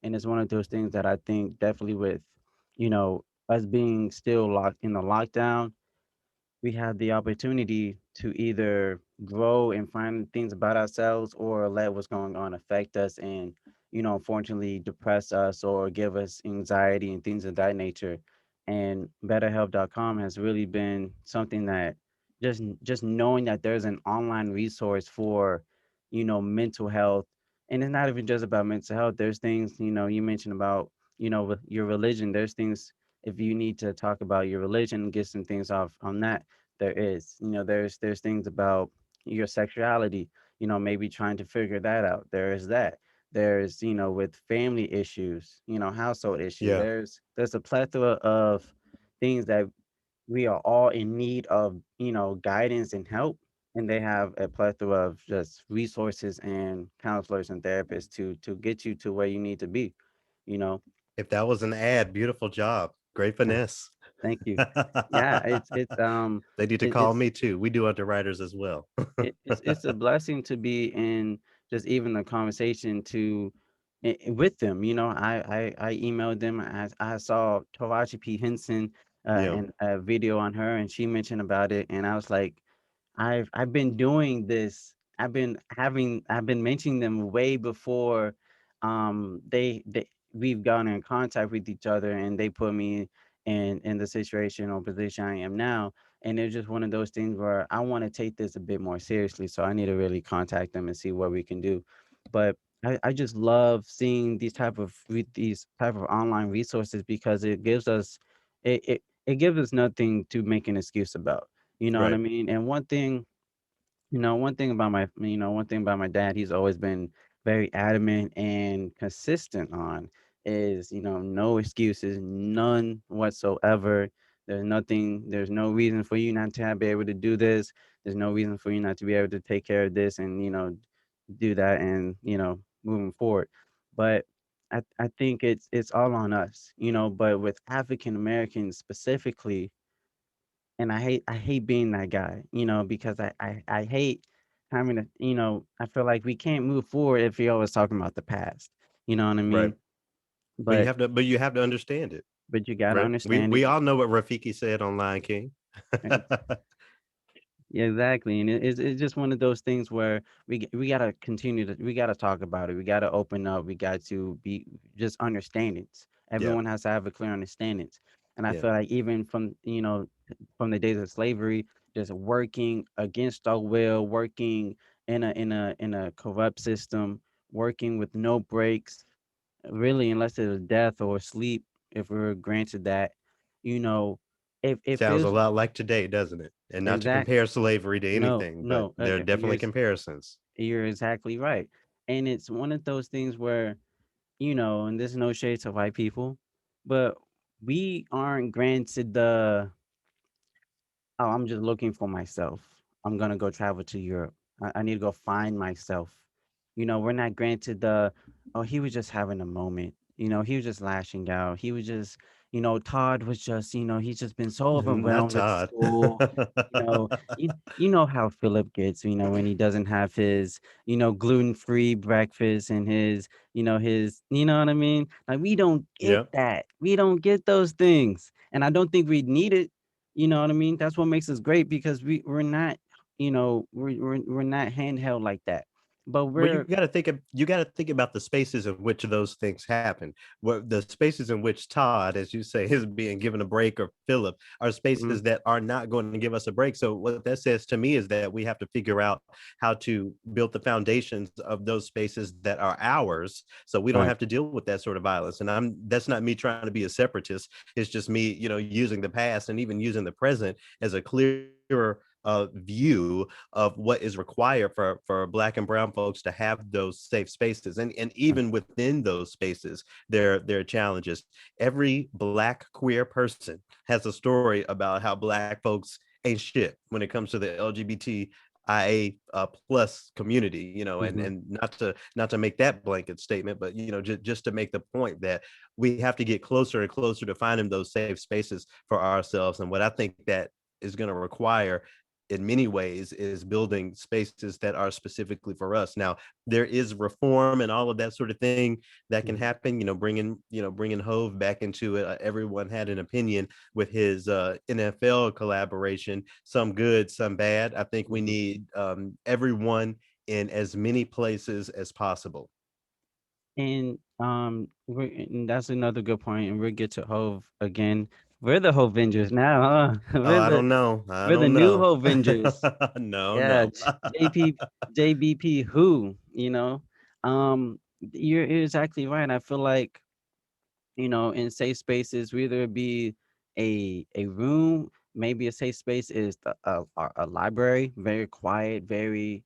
And it's one of those things that I think definitely with us being still locked in the lockdown, we have the opportunity to either grow and find things about ourselves or let what's going on affect us and unfortunately depress us or give us anxiety and things of that nature. And betterhelp.com has really been something that just knowing that there's an online resource for mental health. And it's not even just about mental health. There's things, you mentioned about, with your religion. There's things, if you need to talk about your religion, get some things off on that. There is, there's things about your sexuality, maybe trying to figure that out. There is that. There's, with family issues, household issues. Yeah. There's a plethora of things that we are all in need of, guidance and help. And they have a plethora of just resources and counselors and therapists to get you to where you need to be, you know. If that was an ad, beautiful job. Great finesse. Thank you. Yeah, They need to call it's me too. We do underwriters as well. it's a blessing to be in just even a conversation with them. I emailed them. I saw Taraji P Henson Yeah. and a video on her, and she mentioned about it, and I was like, I've been doing this. I've been mentioning them way before they we've gotten in contact with each other, and they put me in the situation or position I am now. And it's just one of those things where I want to take this a bit more seriously. So I need to really contact them and see what we can do. But I just love seeing these type of online resources because it gives us nothing to make an excuse about. You know what I Right. mean? And one thing about my dad, he's always been very adamant and consistent on is, no excuses, none whatsoever. There's no reason for you not to be able to do this. There's no reason for you not to be able to take care of this and, do that and, moving forward. But I think it's all on us, but with African Americans specifically, and I hate being that guy, because I hate having to, I feel like we can't move forward if you're always talking about the past. You know what I Right. mean? But But you have to understand it. but you gotta Right. We understand we it. all know what Rafiki said on Lion King. Yeah, exactly, and it's just one of those things where we gotta we gotta talk about it. We gotta open up. We got to be just understandings. Yeah. Everyone has to have a clear understandings, and I Yeah. feel like even from the days of slavery, just working against our will, working in a corrupt system, working with no breaks, really, unless it was death or sleep, if we were granted that, you know, if it Sounds a feels lot like today, doesn't it? And not to exact. compare slavery to No, anything, but no, there are definitely comparisons. you're exactly right. And it's one of those things where, and there's no shade to white people, but we aren't granted oh, I'm just looking for myself. I'm gonna go travel to Europe. I need to go find myself. We're not granted oh, he was just having a moment. He was just lashing out. He was just, Todd was just, he's just been so Not overwhelmed with Todd. school. You know how Philip gets, when he doesn't have his, gluten-free breakfast and you know what I mean? Like we don't get Yep. that. We don't get those things. And I don't think we need it. You know what I mean? That's what makes us great because we're not, we're not handheld like that. But Well, we're you got to think about the spaces in which those things happen. What the spaces in which Todd, as you say, is being given a break, or Philip, are spaces mhm, that are not going to give us a break. So what that says to me is that we have to figure out how to build the foundations of those spaces that are ours, so we don't right. have to deal with that sort of violence. And I'm that's not me trying to be a separatist. It's just me, using the past and even using the present as a clearer view of what is required for Black and brown folks to have those safe spaces. And Right. even within those spaces, there are challenges. Every Black queer person has a story about how Black folks ain't shit when it comes to the LGBTIA plus community, Mhm. and not to make that blanket statement, but just to make the point that we have to get closer and closer to finding those safe spaces for ourselves. And what I think that is going to require in many ways is building spaces that are specifically for us. Now, there is reform and all of that sort of thing that can Mhm. happen, bringing Hove back into it. Everyone had an opinion with his NFL collaboration, some good, some bad. I think we Mhm. need everyone in as many places as possible. And that's another good point, and we'll get to Hove again. We're the Hovengers now, huh? Oh, I don't know. I We're the don't new know. Hovengers. No, Yeah, no. JP JBP who, you know? You're exactly right. I feel like, in safe spaces, whether it be a room, maybe a safe space is a library, very quiet, very,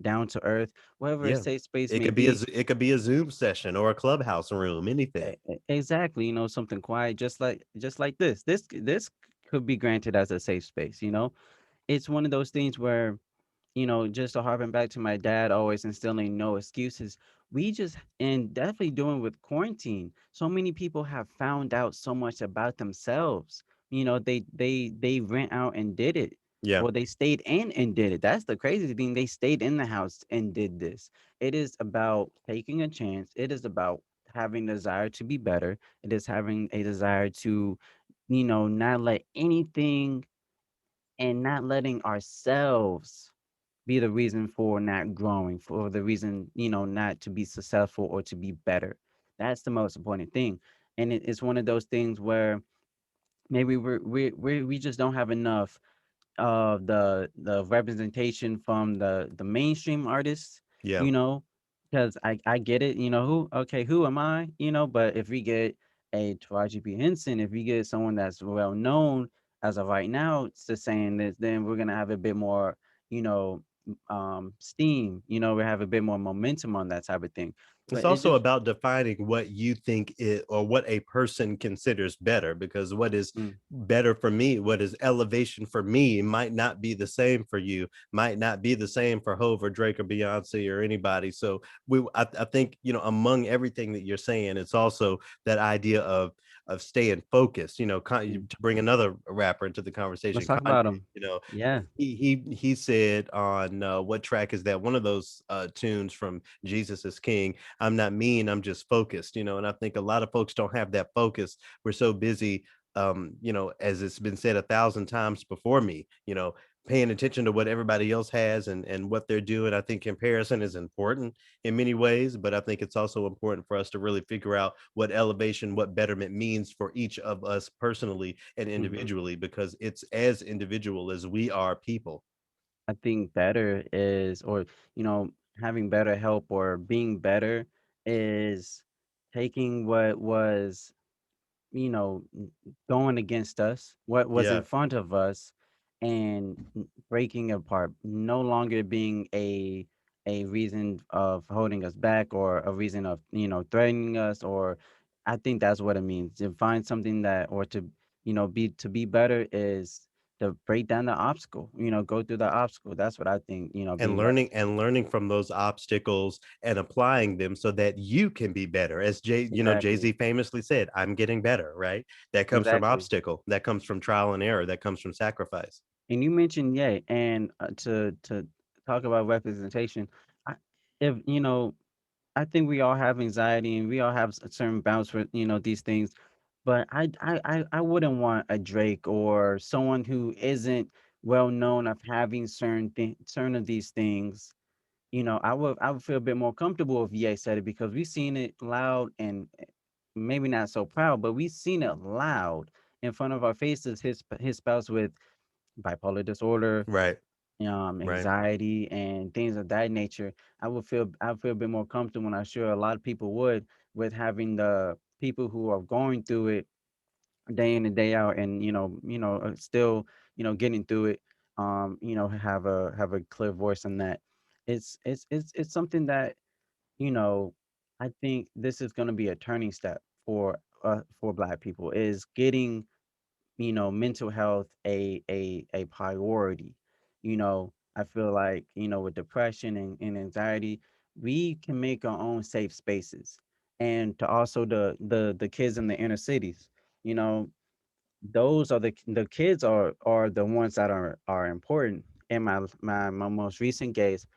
down to earth, whatever a Yeah. safe space It may could be a be. it could be a Zoom session or a clubhouse room, anything. Exactly, something quiet, just like this. This could be granted as a safe space. It's one of those things where, just to harping back to my dad always instilling no excuses, we just, and definitely doing with quarantine, so many people have found out so much about themselves. They rent out and did it, Yeah. or they stayed in and did it. That's the crazy thing. They stayed in the house and did this. It is about taking a chance. It is about having desire to be better. It is having a desire to, not let anything and not letting ourselves be the reason for not growing, for the reason, not to be successful or to be better. That's the most important thing. And it's one of those things where maybe we just don't have enough of the representation from the mainstream artists, Yeah. you know, because I get it, who am I, but if we get a Taraji P Henson, if we get someone that's well known as of right now, it's just saying this, then we're gonna have a bit more, steam, we have a bit more momentum on that type of thing. It's But it also just about defining what you think it or what a person considers better, because what is mm, better for me, what is elevation for me, might not be the same for you, might not be the same for Hove or Drake or Beyonce or anybody. So I think, among everything that you're saying, it's also that idea of staying focused. mm. To bring another rapper into the Let's conversation, talk Kanye. about them. You know, Yeah, he said on what track is that? One of those tunes from Jesus is King. I'm not mean, I'm just focused. And I think a lot of folks don't have that focus. We're so busy, as it's been said 1,000 times before me, paying attention to what everybody else has and what they're doing. I think comparison is important in many ways, but I think it's also important for us to really figure out what elevation, what betterment means for each of us personally and hmm individually, because it's as individual as we are people. I think better is, or, you know, having better help or being better is taking what was, going against us, what was in Yeah. front of us, and breaking apart, no longer being a reason of holding us back or a reason of, threatening us. Or I think that's what it means to find something that, or to, be better is to break down the obstacle, go through the obstacle. That's what I think, and being better. learning from those obstacles and applying them so that you can be better, as Exactly. Jay-Z famously said, I'm getting better, right? That comes from Exactly. obstacle, that comes from trial and error, that comes from sacrifice. And you mentioned, yeah, and to talk about representation, I, if I think we all have anxiety and we all have a certain bounce with these things, but I wouldn't want a Drake or someone who isn't well known of having certain of these things. I would feel a bit more comfortable if Ye said it, because we've seen it loud and maybe not so proud, but we've seen it loud in front of our faces. His spouse with bipolar disorder, Right. Right. anxiety and things of that nature. I feel a bit more comfortable, and I'm sure a lot of people would, with having the people who are going through it day in and day out, and still getting through it. Have a clear voice on that. It's something that you know I think this is going to be a turning step for Black people, is getting mental health a priority. I feel like, with depression and anxiety, we can make our own safe spaces. And to also the kids in the inner cities, you know, those are the kids are the ones that are important. In my most recent guest,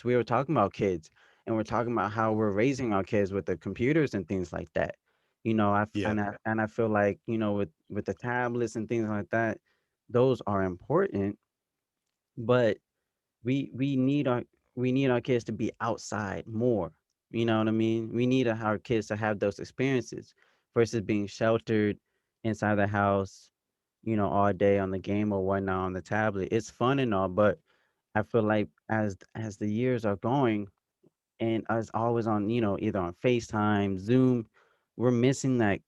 we were talking about kids, and we're talking about how we're raising our kids with the computers and things like that. Yeah. And I feel like, with the tablets and things like that, those are important, but we need our kids to be outside more. You know what I mean? We need our kids to have those experiences versus being sheltered, inside the house, all day on the game or whatnot on the tablet. It's fun and all, but I feel like as the years are going and us always on, either on FaceTime, Zoom, we're missing that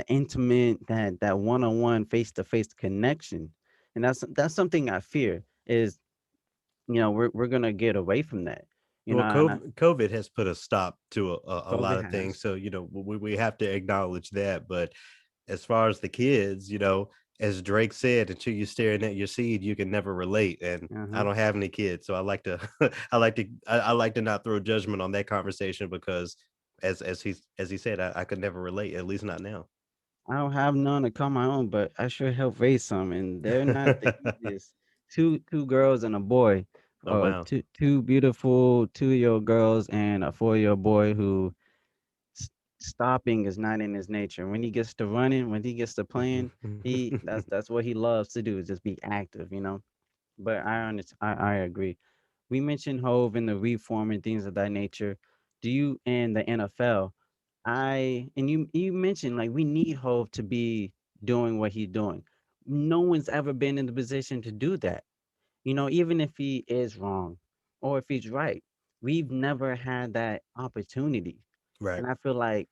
intimate, that one-on-one face-to-face connection. And that's something I fear is, we're gonna get away from that. Well, And COVID has put a stop to a COVID lot of things, has. so, we have to acknowledge that, but as far as the kids, as Drake said, "Until you're staring at your seed, you can never relate," and I Uh-huh. don't have any kids, so I like to I like to not throw judgment on that conversation because as he said, I could never relate, at least not now. I don't have none to call my own, but I sure help raise some, and they're not the easiest. Two girls and a boy, Oh, wow. two beautiful 2-year-old girls and a 4-year-old boy who stopping is not in his nature. When he gets to running, when he gets to playing, that's what he loves to do is just be active. But I agree. We mentioned Hove and the reform and things of that nature. Do you and the NFL? You mentioned like we need Hove to be doing what he's doing. No one's ever been in the position to do that. Even if he is wrong or if he's right, we've never had that opportunity. Right. And I feel like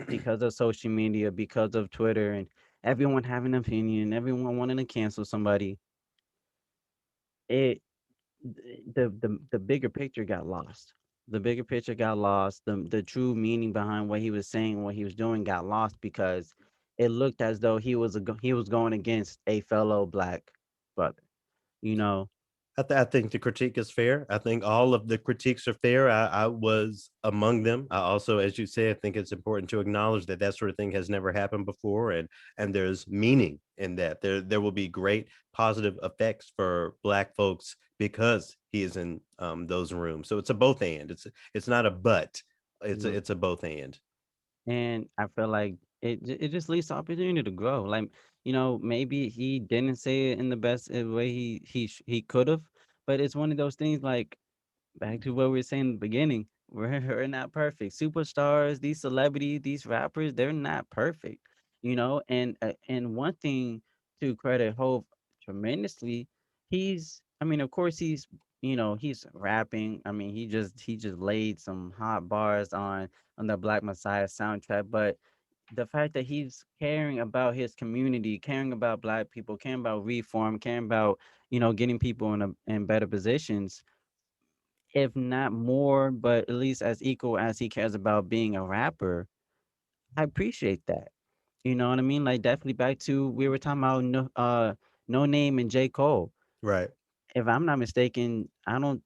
because of social media, because of Twitter and everyone having an opinion, everyone wanting to cancel somebody, it the bigger picture got lost. The bigger picture got lost. The true meaning behind what he was saying, what he was doing, got lost because it looked as though he was going against a fellow black brother. You know, I think the critique is fair. I think all of the critiques are fair. I was among them. I also, as you say, I think it's important to acknowledge that that sort of thing has never happened before, and there's meaning in that. There will be great positive effects for Black folks because he is in those rooms. So it's a both and. It's not a but. you know, It's a both and. and I feel like it just leaves the opportunity to grow. Like maybe he didn't say it in the best way he could have, but it's one of those things like back to what we were saying in the beginning, we're not perfect. Superstars, these celebrities, these rappers, they're not perfect, and one thing to credit Hove tremendously, I mean, of course, he's rapping. I mean, he just laid some hot bars on the Black Messiah soundtrack, but the fact that he's caring about his community, caring about Black people, caring about reform, caring about getting people in better positions, if not more, but at least as equal as he cares about being a rapper, I appreciate that. You know what I mean? Like definitely back to we were talking about No Name and J. Cole. Right. If I'm not mistaken, I don't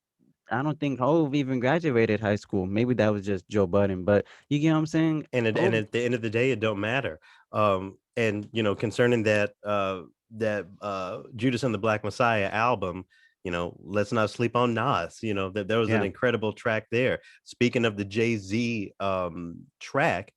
think Hove even graduated high school. Maybe that was just Joe Budden, but you get what I'm saying? And Hove, at the end of the day, it don't matter. And concerning that Judas and the Black Messiah album, let's not sleep on Nas. That there was an yeah. incredible track there. Speaking of the Jay-Z track,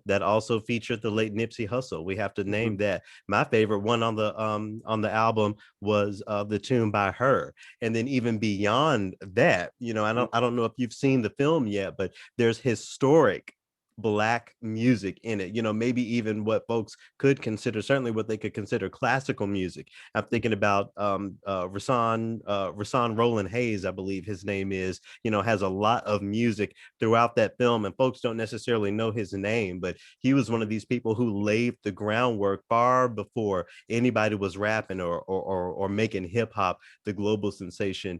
that also featured the late Nipsey Hussle. We have to name Mhm, that. My favorite one on the album was the tune by Her. And then even beyond that, mhm, I don't know if you've seen the film yet, but there's historic Black music in it, maybe even what folks could consider, certainly what they could consider classical music. I'm thinking about Rasan Roland Hayes, I believe his name is, has a lot of music throughout that film, and folks don't necessarily know his name, but he was one of these people who laid the groundwork far before anybody was rapping or making hip hop the global sensation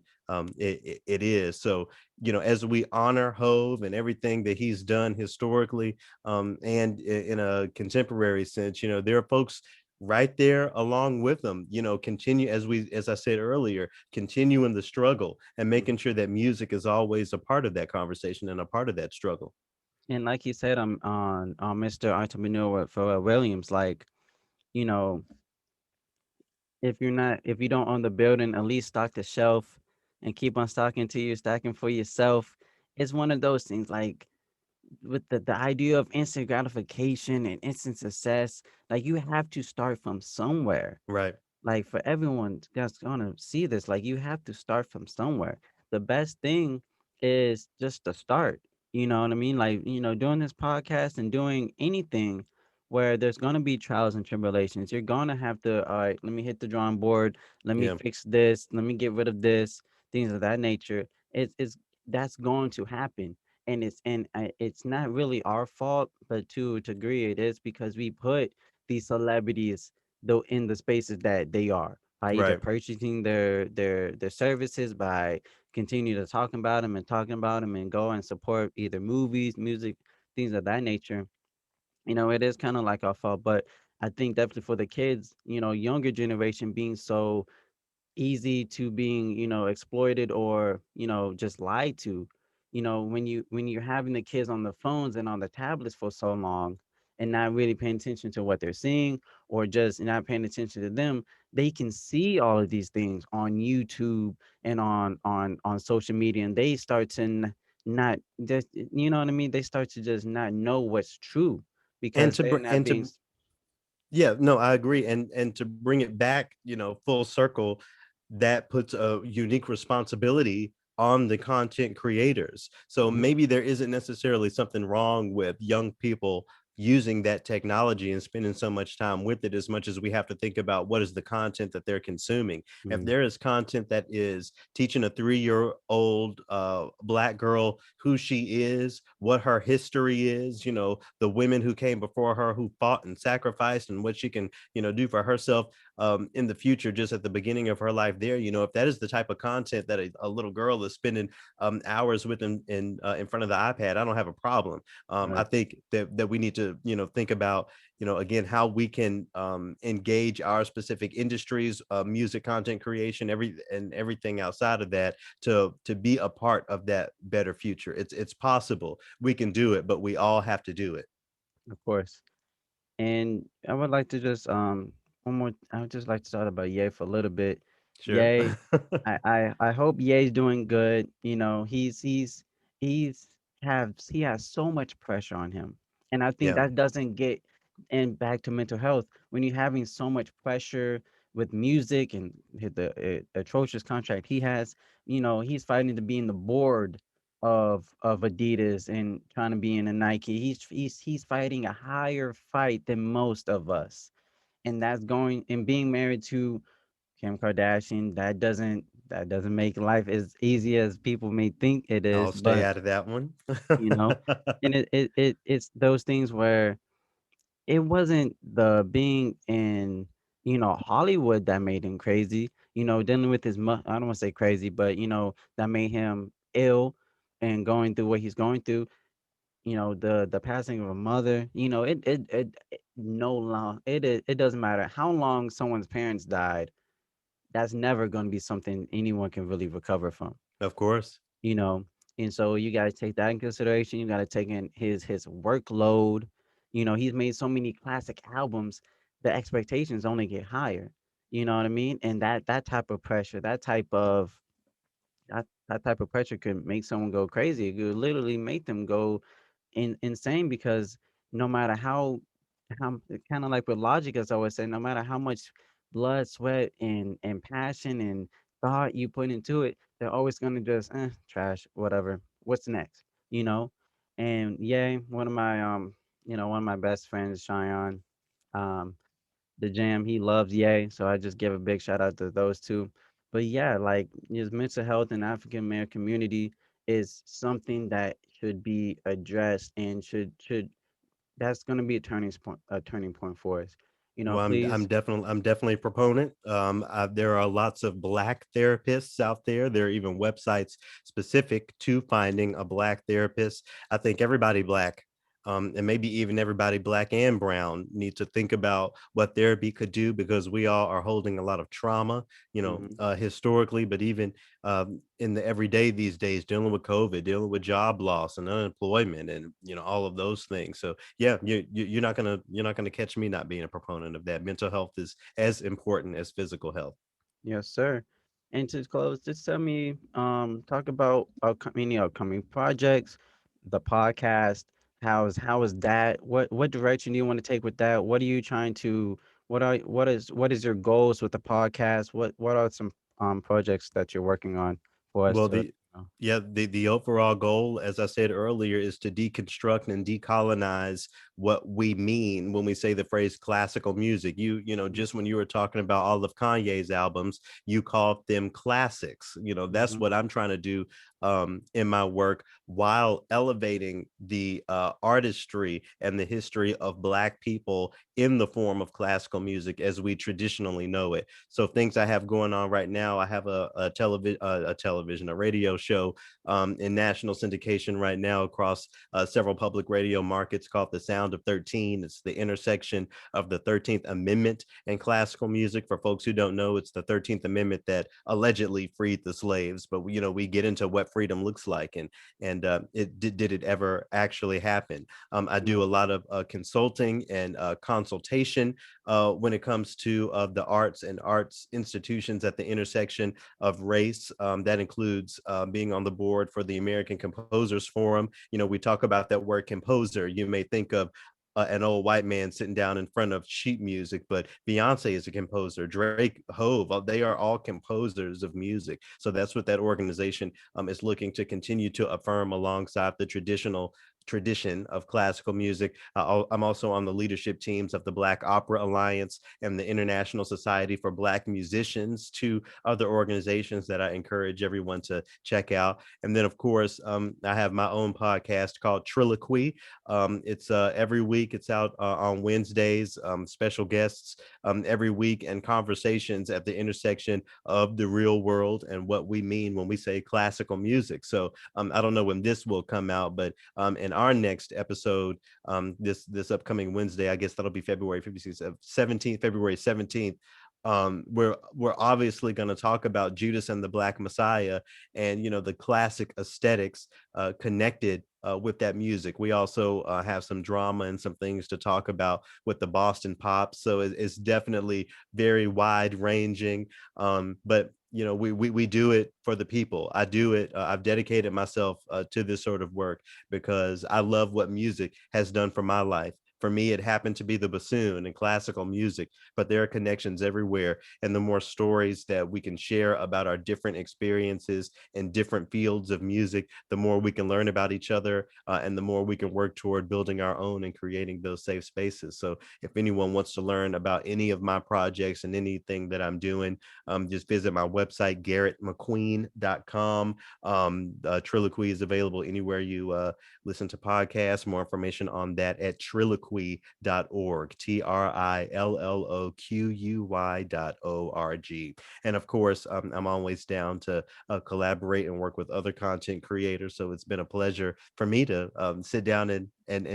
it is. So as we honor Hove and everything that he's done historically, and in a contemporary sense, there are folks right there along with them, continue, as I said earlier, continuing the struggle and mhm. making sure that music is always a part of that conversation and a part of that struggle. And like you said, I'm on Mr. Entrepreneur with Pharrell Williams, like, you know, if you don't own the building, at least stock the shelf and keep on stocking till you're stacking for yourself. It's one of those things like with the idea of instant gratification and instant success, like you have to start from somewhere. Right. Like for everyone that's gonna see this, like you have to start from somewhere. The best thing is just to start. You know what I mean? Like, doing this podcast and doing anything where there's gonna be trials and tribulations. You're gonna have to, all right, let me hit the drawing board, let me Yeah, fix this, let me get rid of this, things of that nature. It's that's going to happen. And it's not really our fault, but to a degree it is because we put these celebrities though in the spaces that they are by either right. purchasing their services, by continue to talking about them and go and support either movies, music, things of that nature. It is kind of like our fault, but I think definitely for the kids, younger generation being so easy to being, exploited or, just lied to. When you're having the kids on the phones and on the tablets for so long and not really paying attention to what they're seeing or just not paying attention to them, they can see all of these things on YouTube and on social media, and they start to not just, you know what I mean? They start to just not know what's true And because to they're br not and being to Yeah, no, I agree, and to bring it back, full circle, that puts a unique responsibility on the content creators. So Mhm, maybe there isn't necessarily something wrong with young people using that technology and spending so much time with it, as much as we have to think about what is the content that they're consuming. If mhm, there is content that is teaching a 3-year-old Black girl who she is, what her history is, the women who came before her who fought and sacrificed, and what she can, do for herself in the future, just at the beginning of her life there, if that is the type of content that a little girl is spending hours with in front of the iPad, I don't have a problem. I right, think that we need to, think about, again, how we can engage our specific industries, music, content creation, everything outside of that, to be a part of that better future. It's possible. We can do it, but we all have to do it. of course. And I would like to just one more. I would just like to talk about Ye for a little bit. Sure. Ye, I hope Ye's doing good. He's he has so much pressure on him, and I think Yeah, that doesn't get and back to mental health when you're having so much pressure with music and the atrocious contract he has. He's fighting to be in the board of Adidas and trying to be in a Nike. He's fighting a higher fight than most of us. And that's going and being married to Kim Kardashian, that doesn't make life as easy as people may think it is. I'll stay But, out of that one. you know, and it's those things where it wasn't the being in, Hollywood that made him crazy. Dealing with I don't want to say crazy, but that made him ill and going through what he's going through. The passing of a mother. It no long it doesn't matter how long someone's parents died. That's never going to be something anyone can really recover from. Of course. you know. And so you gotta take that in consideration. You gotta take in his workload. He's made so many classic albums, the expectations only get higher. You know what I mean? And that type of pressure, that type of pressure could make someone go crazy. It could literally make them go insane because no matter how kind of like with logic, as I always say, no matter how much blood, sweat, and passion and thought you put into it, they're always gonna just trash, whatever. What's next? You know? And yeah, one of my best friends, Cheyenne, um, the Jam, he loves Ye, so I just give a big shout out to those two. But yeah, like his mental health in African American community is something that should be addressed and should that's gonna be a turning point for us. Well, Please. I'm definitely a proponent. There are lots of Black therapists out there. There are even websites specific to finding a Black therapist. I think everybody Black, and maybe even everybody Black and Brown, need to think about what therapy could do, because we all are holding a lot of trauma, Mhm. historically, but even in the everyday these days, dealing with COVID, dealing with job loss and unemployment, and all of those things. So yeah, you're not gonna catch me not being a proponent of that. Mental health is as important as physical health. Yes, sir. And to close, just tell me, talk about any upcoming projects, the podcast. How is that? What direction do you want to take with that? What are you trying to? What is your goals with the podcast? What are some projects that you're working on for us Well, to? Oh, Yeah, the overall goal, as I said earlier, is to deconstruct and decolonize what we mean when we say the phrase classical music. Just when you were talking about all of Kanye's albums, you called them classics. That's mhm, what I'm trying to do in my work, while elevating the artistry and the history of Black people in the form of classical music as we traditionally know it. So things I have going on right now, I have a radio show in national syndication right now across several public radio markets, called The Sound of 13. It's the intersection of the 13th Amendment and classical music. For folks who don't know, it's the 13th Amendment that allegedly freed the slaves, but we get into what freedom looks like, and did it ever actually happen. I right, do a lot of consulting and consultation when it comes to the arts and arts institutions at the intersection of race. That includes being on the board for the American Composers Forum. We talk about that word composer. You may think of an old white man sitting down in front of sheet music, but Beyonce is a composer. Drake, Hove, they are all composers of music. So that's what that organization is looking to continue to affirm alongside the traditional tradition of classical music. I'm also on the leadership teams of the Black Opera Alliance and the International Society for Black Musicians, two other organizations that I encourage everyone to check out. And then, of course, I have my own podcast called Triloquy. It's every week. It's out on Wednesdays. Special guests every week, and conversations at the intersection of the real world and what we mean when we say classical music. So I don't know when this will come out, but in our next episode, this upcoming Wednesday, I guess that'll be February 17th, February 17th. We're obviously going to talk about Judas and the Black Messiah, and the classic aesthetics connected with that music. We also have some drama and some things to talk about with the Boston Pops, so it's definitely very wide ranging. But we do it for the people. I do it. I've dedicated myself to this sort of work because I love what music has done for my life. For me, it happened to be the bassoon and classical music, but there are connections everywhere. And the more stories that we can share about our different experiences in different fields of music, the more we can learn about each other, and the more we can work toward building our own and creating those safe spaces. So if anyone wants to learn about any of my projects and anything that I'm doing, just visit my website, garrettmcqueen.com. Triloquy is available anywhere you listen to podcasts. More information on that at triloquy.org, TRILLOQUY.org. And of course, I'm always down to collaborate and work with other content creators. So it's been a pleasure for me to sit down and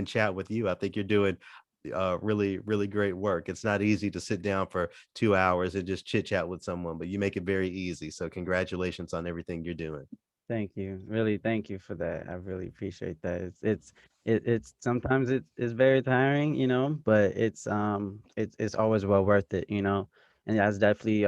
chat with you. I think you're doing really, really great work. It's not easy to sit down for 2 hours and just chit chat with someone, but you make it very easy. So congratulations on everything you're doing. thank you. Really, thank you for that. I really appreciate that. It's sometimes it's very tiring, but it's always well worth it, And that's definitely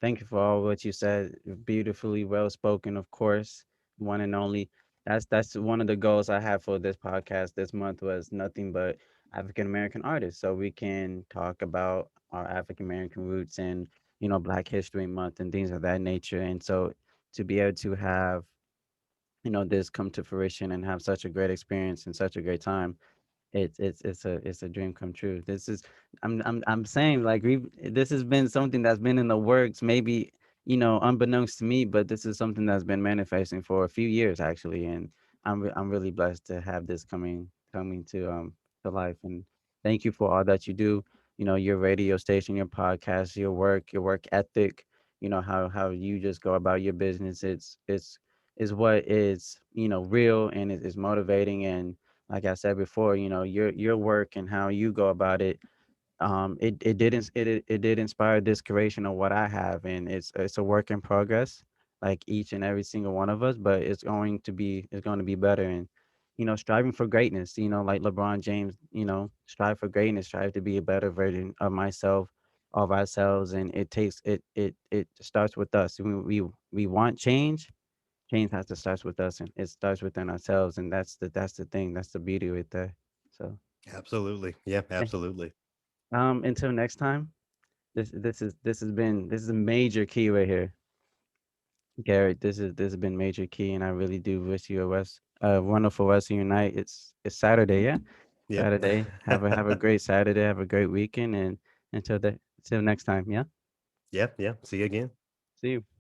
thank you for all what you said. Beautifully well spoken, of course, one and only. That's one of the goals I have for this podcast this month was nothing but African American artists, so we can talk about our African American roots and Black History Month and things of that nature. And so to be able to have this come to fruition and have such a great experience and such a great time, it's a dream come true. This is I'm saying, like, this has been something that's been in the works, maybe unbeknownst to me, but this is something that's been manifesting for a few years actually, and I'm really blessed to have this coming to life. And thank you for all that you do. Your radio station, your podcast, your work ethic. How you just go about your business. It's what is real, and it is motivating. And like I said before, your work and how you go about it, it did inspire this creation of what I have, and it's a work in progress, like each and every single one of us, but it's going to be better. And striving for greatness, like LeBron James, strive for greatness, strive to be a better version of myself, of ourselves, and it starts with us. We want change has to start with us, and it starts within ourselves, and that's the thing, that's the beauty right there. So Absolutely. Yeah, eh, absolutely. until next time, this is a major key right here. Garrett, this has been major key, and I really do wish you a wonderful rest of your night. It's Saturday, yeah, Yep. Saturday. Have a great Saturday. Have a great weekend, and until next time, yeah. Yep, yeah. See you again. See you.